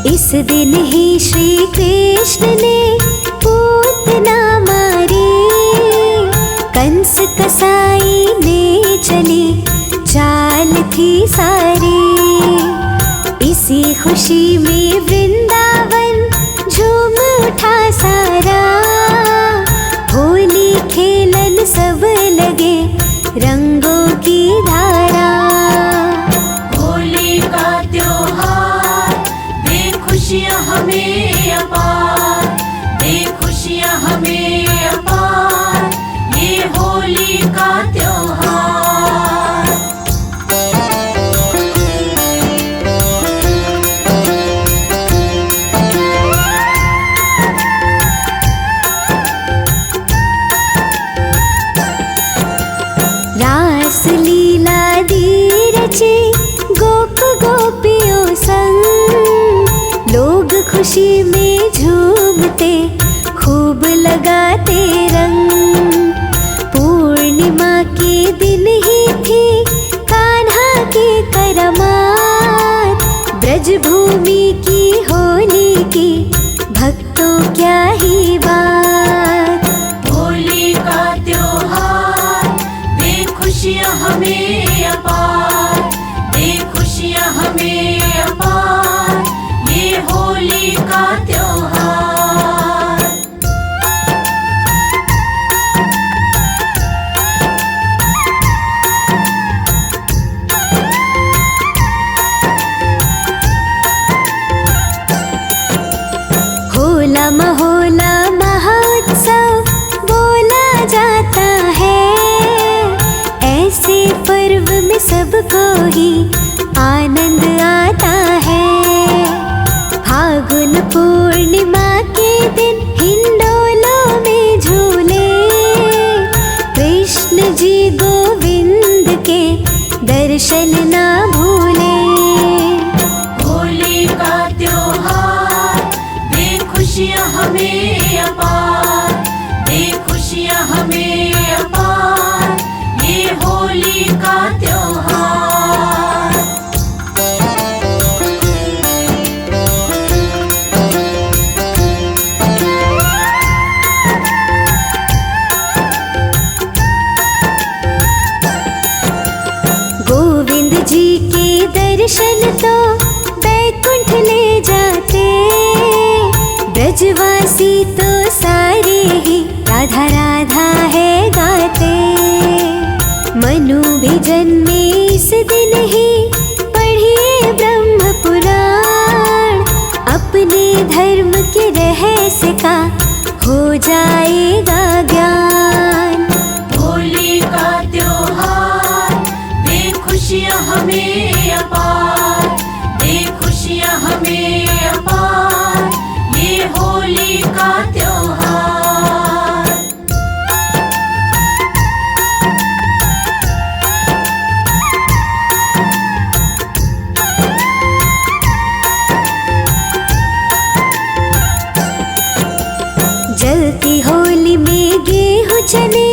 इस दिन ही श्री कृष्ण ने पूतना मारी, कंस कसाई ने चली चाल थी सारी। इसी खुशी में वृंदावन झूम उठा सारा, होली खेलन सब लगे रंगों की धारा। होली का त्योहार दे खुशियाँ हमें अपार, दे खुशियाँ हमें अपार, ये होली का त्योहार। रास लीला दी रचे गोप गोपियों संग, लोग खुशी में झूमते खूब लगाते रंग। पूर्णिमा के दिन ही थी कान्हा की करामात, ब्रज भूमि की होली की भक्तों क्या ही बात। होली का त्योहार दे खुशियाँ हमें अपार, दे खुशियाँ हमें अपार, ये होली का त्योहार। होला महोला महोत्सव बोला जाता है, ऐसे पर्व में सबको ही आनंद आता है। फागुन पूर्णिमा के दिन हिंडोलों में झूले, कृष्ण जी गोविंद के दर्शन ना भूले। होली का त्योहार दे खुशियाँ हमें अपार, दे खुशियाँ हमें है गाते। मनु भी जन्मे इस दिन ही, पढ़िए ब्रह्म पुराण। अपने धर्म के रहस्य का हो जाएगा ज्ञान। होली का त्योहार दे खुशियाँ हमें अपार, दे खुशियाँ हमें अपार, ये होली का त्योहार। जलती होली में गेहूं चने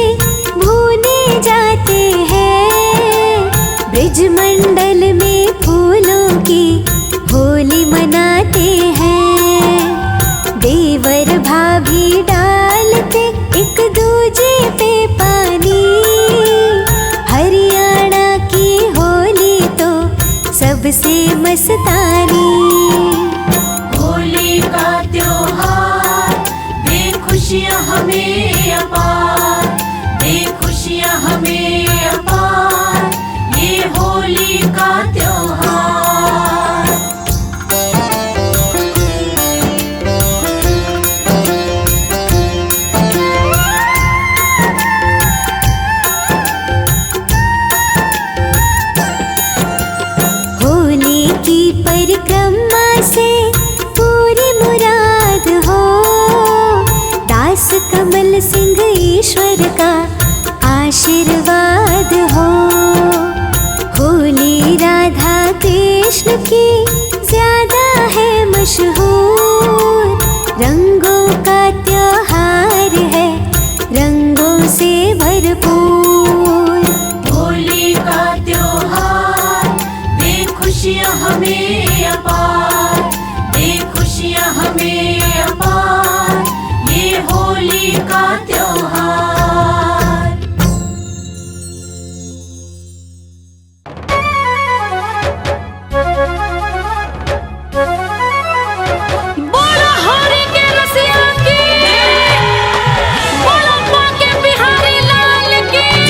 भूने जाते हैं। ब्रिजमंडल में फूलों की होली मनाते हैं। देवर भाभी डालते एक दूजे पे पानी। हरियाणा की होली तो सबसे मस्तानी। होली का त्योहार दे खुशियाँ हमें अपार, दे खुशियाँ हमें अपार, ये होली का त्योहार। होली की परिक्रमा से पूरी मुराद हो। दास कमल सिंह ईश्वर का आशीर्वाद हो। होली राधा कृष्ण की ज्यादा है मशहूर। रंगों का त्योहार है, रंगों से भरपूर। होली का त्योहार दे खुशियाँ हमें अपार, दे खुशियाँ हमें अपार, ये होली का त्योहार। बोलो होली के रसिया की, बोलो बांके बिहारी लाल की।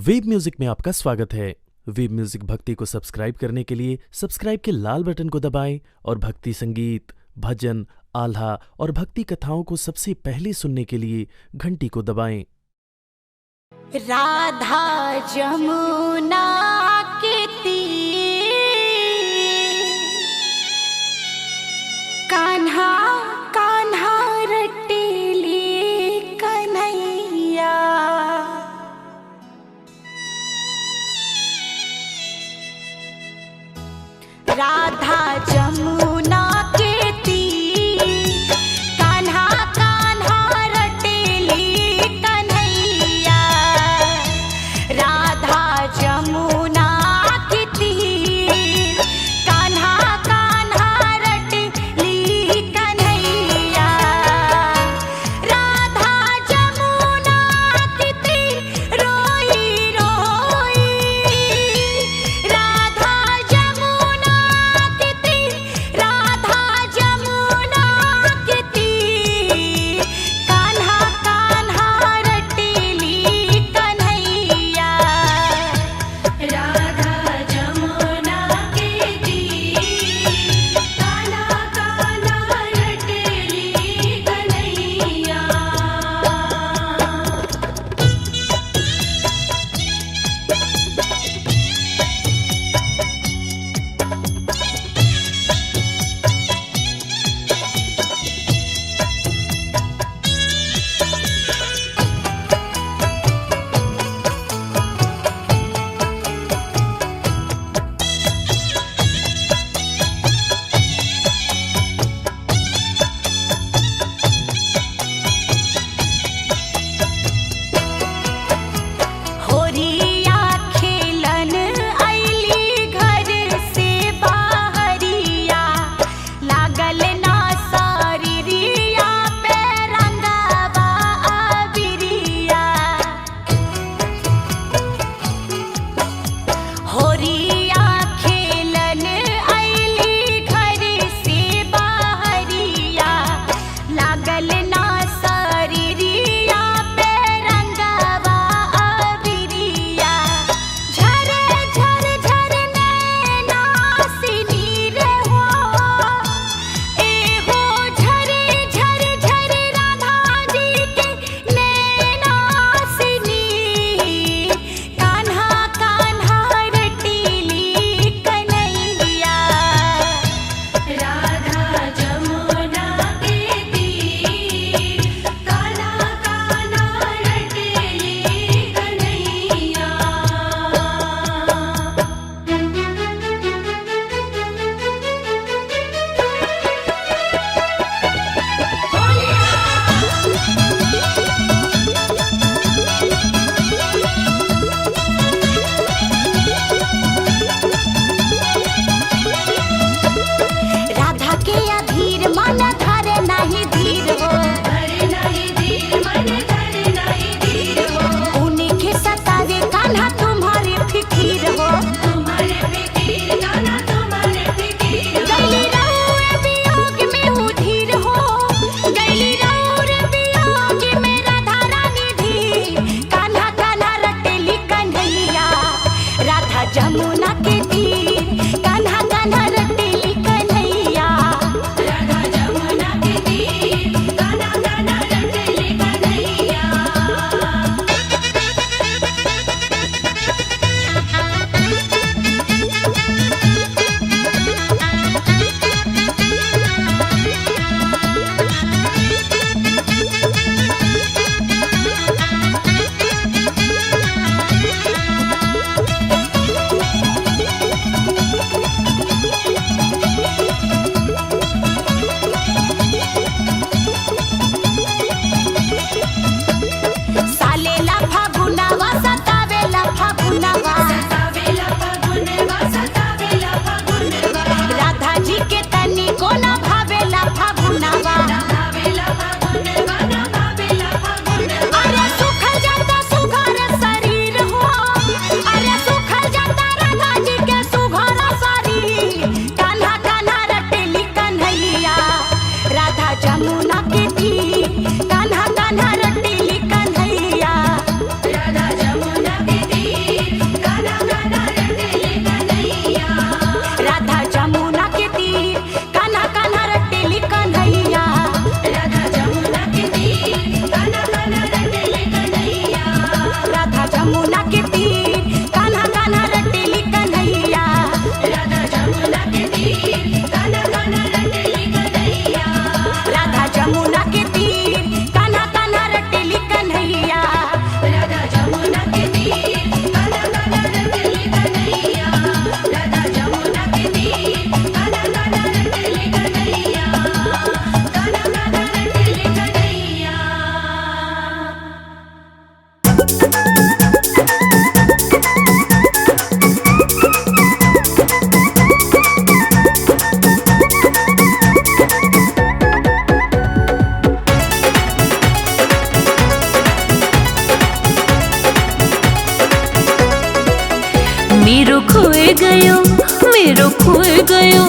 वेब म्यूजिक में आपका स्वागत है। वेब म्यूजिक भक्ति को सब्सक्राइब करने के लिए सब्सक्राइब के लाल बटन को दबाएं और भक्ति संगीत, भजन, आल्हा और भक्ति कथाओं को सबसे पहले सुनने के लिए घंटी को दबाएं। राधा जमुना के तीर, कान्हा कान्हा रटेली कन्हैया। राधा जमुना के तीर, कान्हा कान्हा रटेली कन्हैया। राधा जमुना गयो मेरो खोए गयो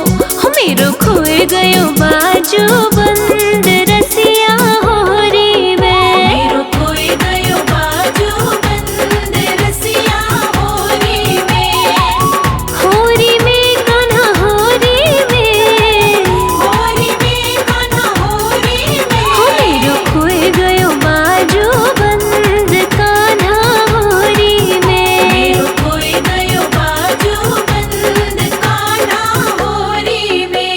मेरो खोए गयो बाजू बंद रसिया होरी में मेरो खोए गयो बाजू बंद रसिया होरी में कान्हा होरी में कान्हा होरी में मेरो खोए गयो बाजू बंद कान्हा होरी में मेरो खोए गयो बाजू बंद कान्हा होरी में।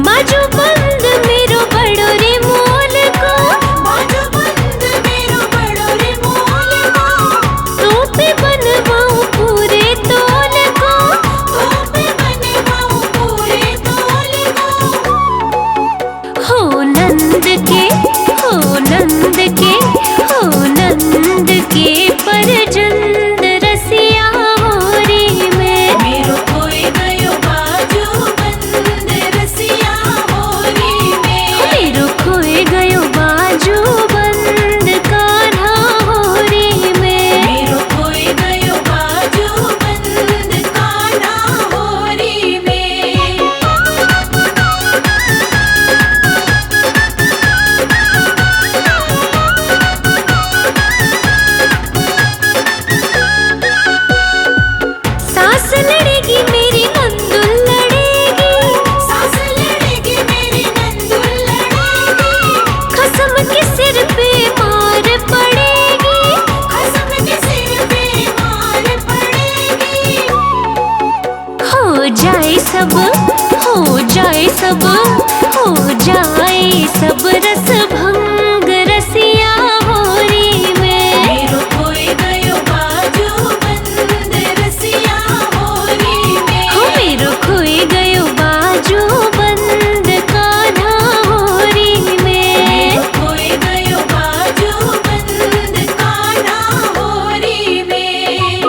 बाजू बंद मेरो बड़ो रे मोल को बाजू बंद मेरो बड़ो रे मोल को तोपे बनवाऊं पूरे तोल को तोपे बनवाऊं पूरे तोल को हो नंद के हो नंद के हो नंद के परजंद रसिया होरी में मेरो खोए गयो बाजू बंद रसिया होरी में मेरो खोए गयो बाजू बंद कान्हा होरी में मेरो खोए गयो बाजू बंद कान्हा होरी में। सास लड़ेगी मेरी नंदुल लड़ेगी सास लड़ेगी मेरी नंदुल लड़ेगी खसम के सिर पे मार पड़ेगी खसम के सिर पे मार पड़ेगी हो जाए सब हो जाए सब हो जाए सब रस भंग रसिया होरी में मेरो खोए गयो बाजू बंद रसिया होरी में मेरो खोए गयो बाजू बंद कान्हा होरी में मेरो खोए गयो बाजू बंद कान्हा होरी में।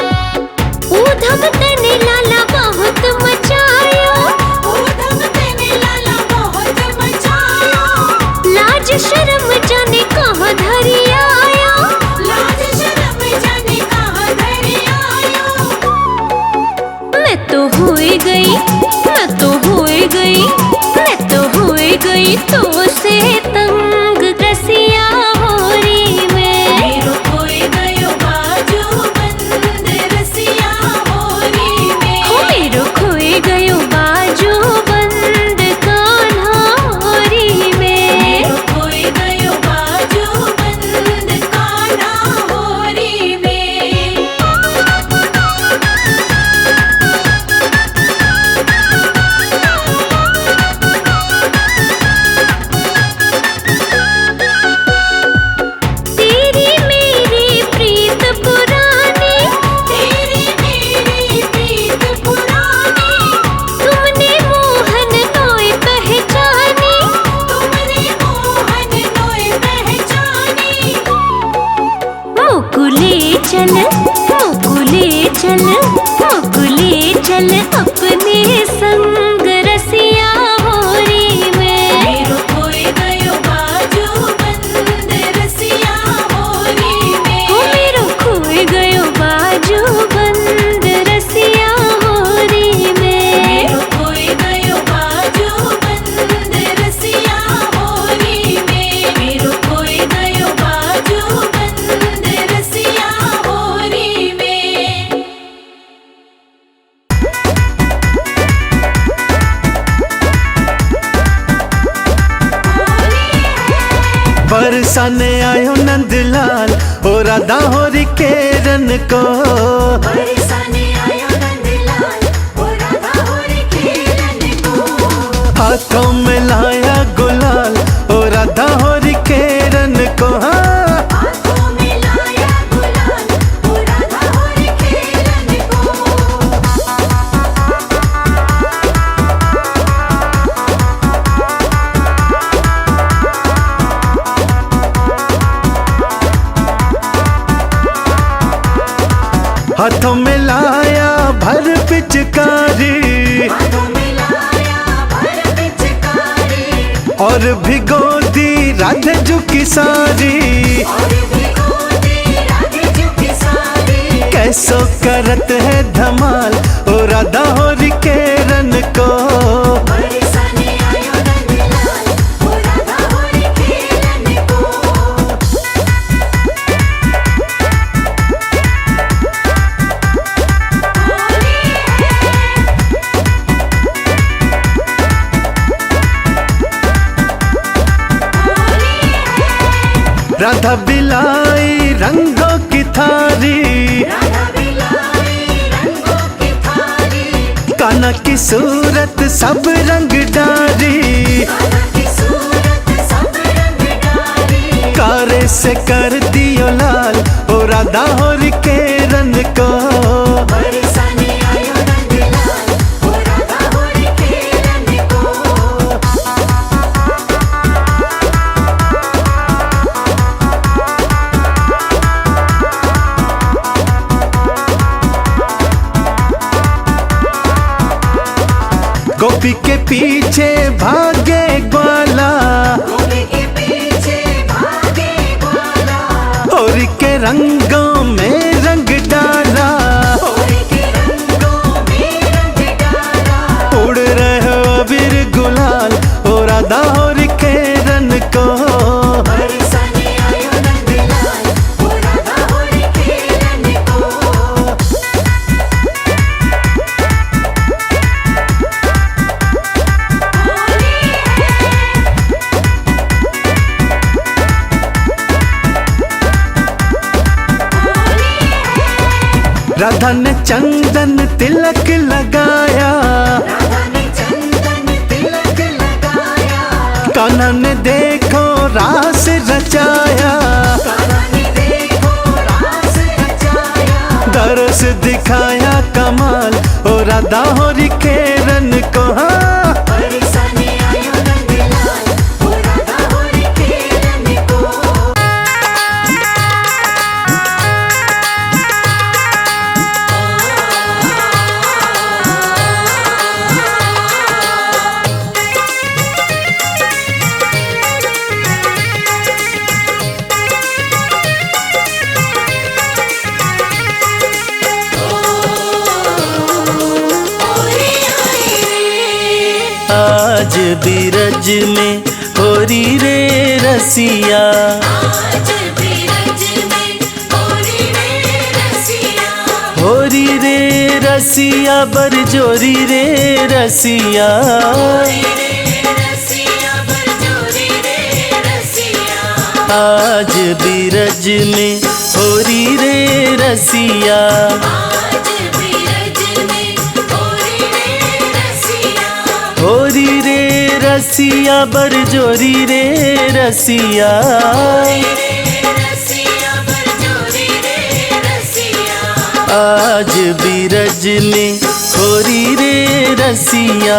ऊधम तने लाला बहुत मचायो ऊधम तेने लाला बहुत मचायो लाज शर्म जाने कहाँ धरी आयो लाज शर्म जाने कहाँ धरी आयो मैं तो होए गई मैं तो होए गई मैं तो होए गई तो से तंग रसिया होरी में मेरो खोए गयो बाजू बंद रसिया होरी में मेरो खोए गयो बाजू बंद कान्हा होरी में मेरो खोए गयो बाजू बंद कान्हा होरी में। तेरी मेरी प्रीत पुरानी तेरी मेरी प्रीत पुरानी तुमने मोहन नोए पहचानी तुमने मोहन नोए पहचानी मुकुले चल मुकुले चल मुकुले चल अपने संग रसिया होरी में मेरो खोए गयो बाजू बंद रसिया होरी में मेरो खोए गयो बाजू बंद रसिया होरी में मेरो खोए गयो बाजू बंद रसिया होरी में मेरो खोए गयो बाजू बंद रसिया होरी में। बरसाने आयो नंदलाल हो राधा होरी केरन को बरसाने आयो नंदलाल ओ राधा होरी खेलन को हाथों में लाया गुलाल हो राधा होरी केरन को हाँ। हाथों में लाया गुलाल ओ राधा होरी खेलन को हाथों में लाया भर पिचकारी और भिगो दी राधे जू की सारी। कैसो करत है धमाल ओ राधा होरी के रन को। राधा बिलाई रंगों की थाली, कान्हा की सूरत सब रंग डाली। कारे से कर दियो लाल ओ राधा होरी के रन को। गोपी के पीछे भागे ग्वाला, होरी के रंगों में रंग डाला। उड़ रहे हो अबीर गुलाल ओ राधा होरी के रन को। राधा ने चंदन तिलक लगाया, कान्हा ने देखो रास रचाया। दरस दिखाया कमाल ओ राधा होरी के रन को। आज बीरज में होरी रे रसिया, होरी रे रसिया बरजोरी रे रसिया। आज बीरज में होरी रे रसिया, होरी रे रसिया बरजोरी रे रसिया। आज बीरज में होरी रे रसिया।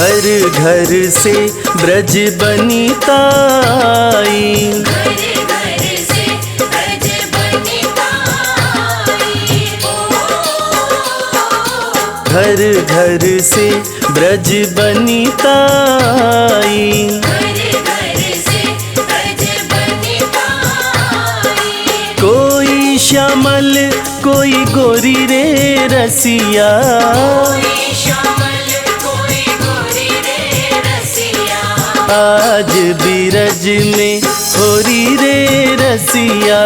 घर घर से ब्रज बनिता आई, घर घर से ब्रज बनिता आई। कोई श्यामल कोई गोरी रे रसिया, आज बीरज में होरी रे रसिया।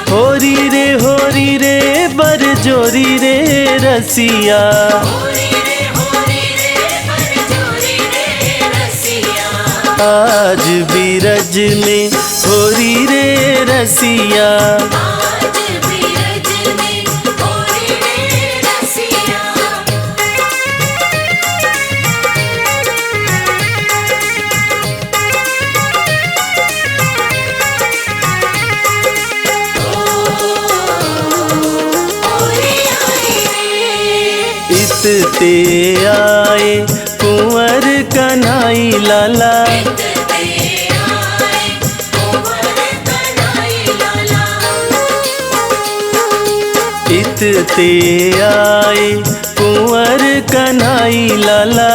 होरी रे बरजोरी रे रसिया। आज बीरज में होरी रे रसिया। इतते आए कुंवर कन्हई लाला, इतते आए कुंवर कन्हई लाला,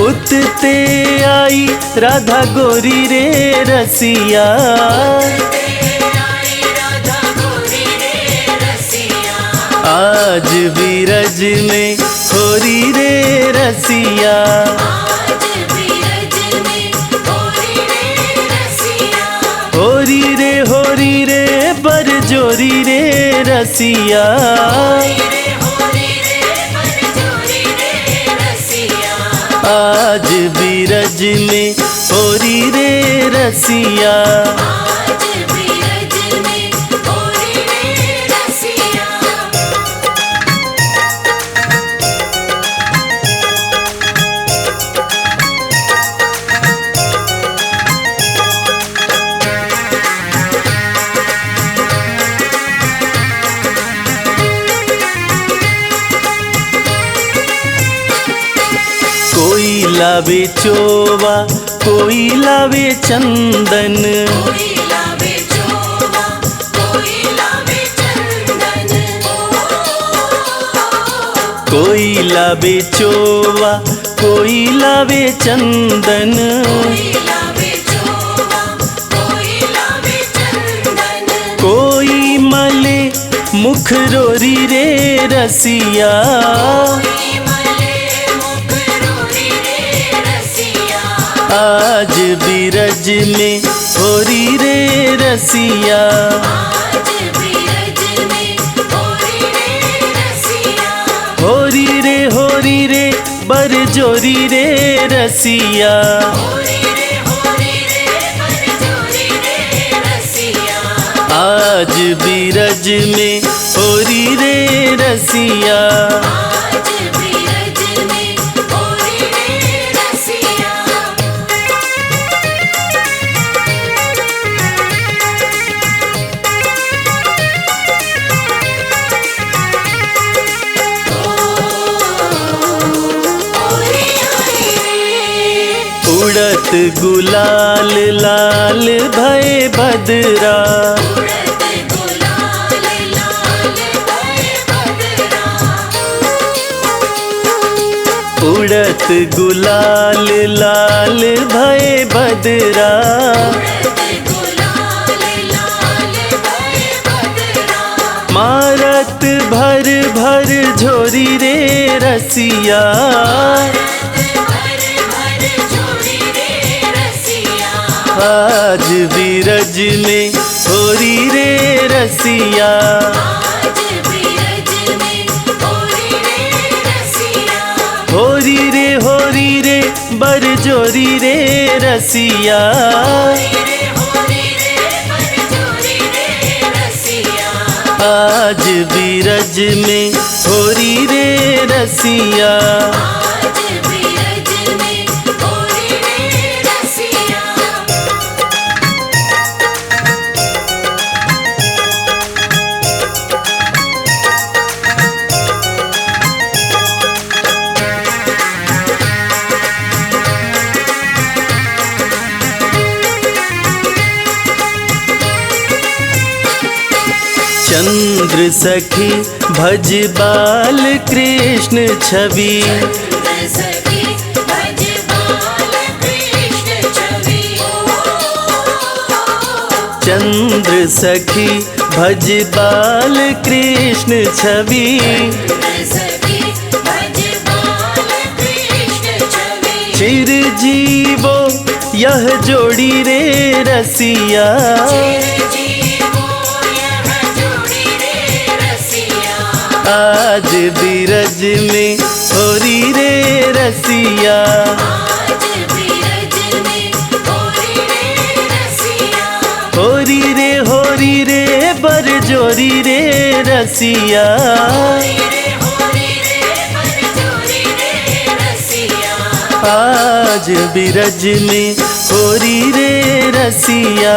उतते आई राधा गोरी रे रसिया, आज बीरज में होरी रे रसिया, होरी रे बरजोरी रे रसिया, आज बीरज में होरी रे रसिया, कोई लावे चोवा कोई लावे चंदन, कोई लावे चोवा कोई लावे चंदन, कोई मले मुख रोरी रे रसिया, आज बीरज में होरी रे रसिया, होरी रे बरजोरी रे रसिया, आज बीरज में होरी रे रसिया, उड़त गुलाल लाल भय बदरा, उड़त गुलाल लाल भय बदरा, मारत भर भर झोरी रे रसिया, आज बीरज में होरी रे रसिया, होरी रे बरजोरी रे रसिया, आज बीरज में होरी रे रसिया, चंद्र सखी भज बाल कृष्ण छवि, चंद्र सखी भज बाल कृष्ण छवि, चिरजीवो यह जोड़ी रे रसिया, आज बीरज में होरी रे रसिया, होरी रे बरजोरी रे रसिया, आज बीरज में होरी रे रसिया,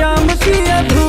श्याम की अधूरी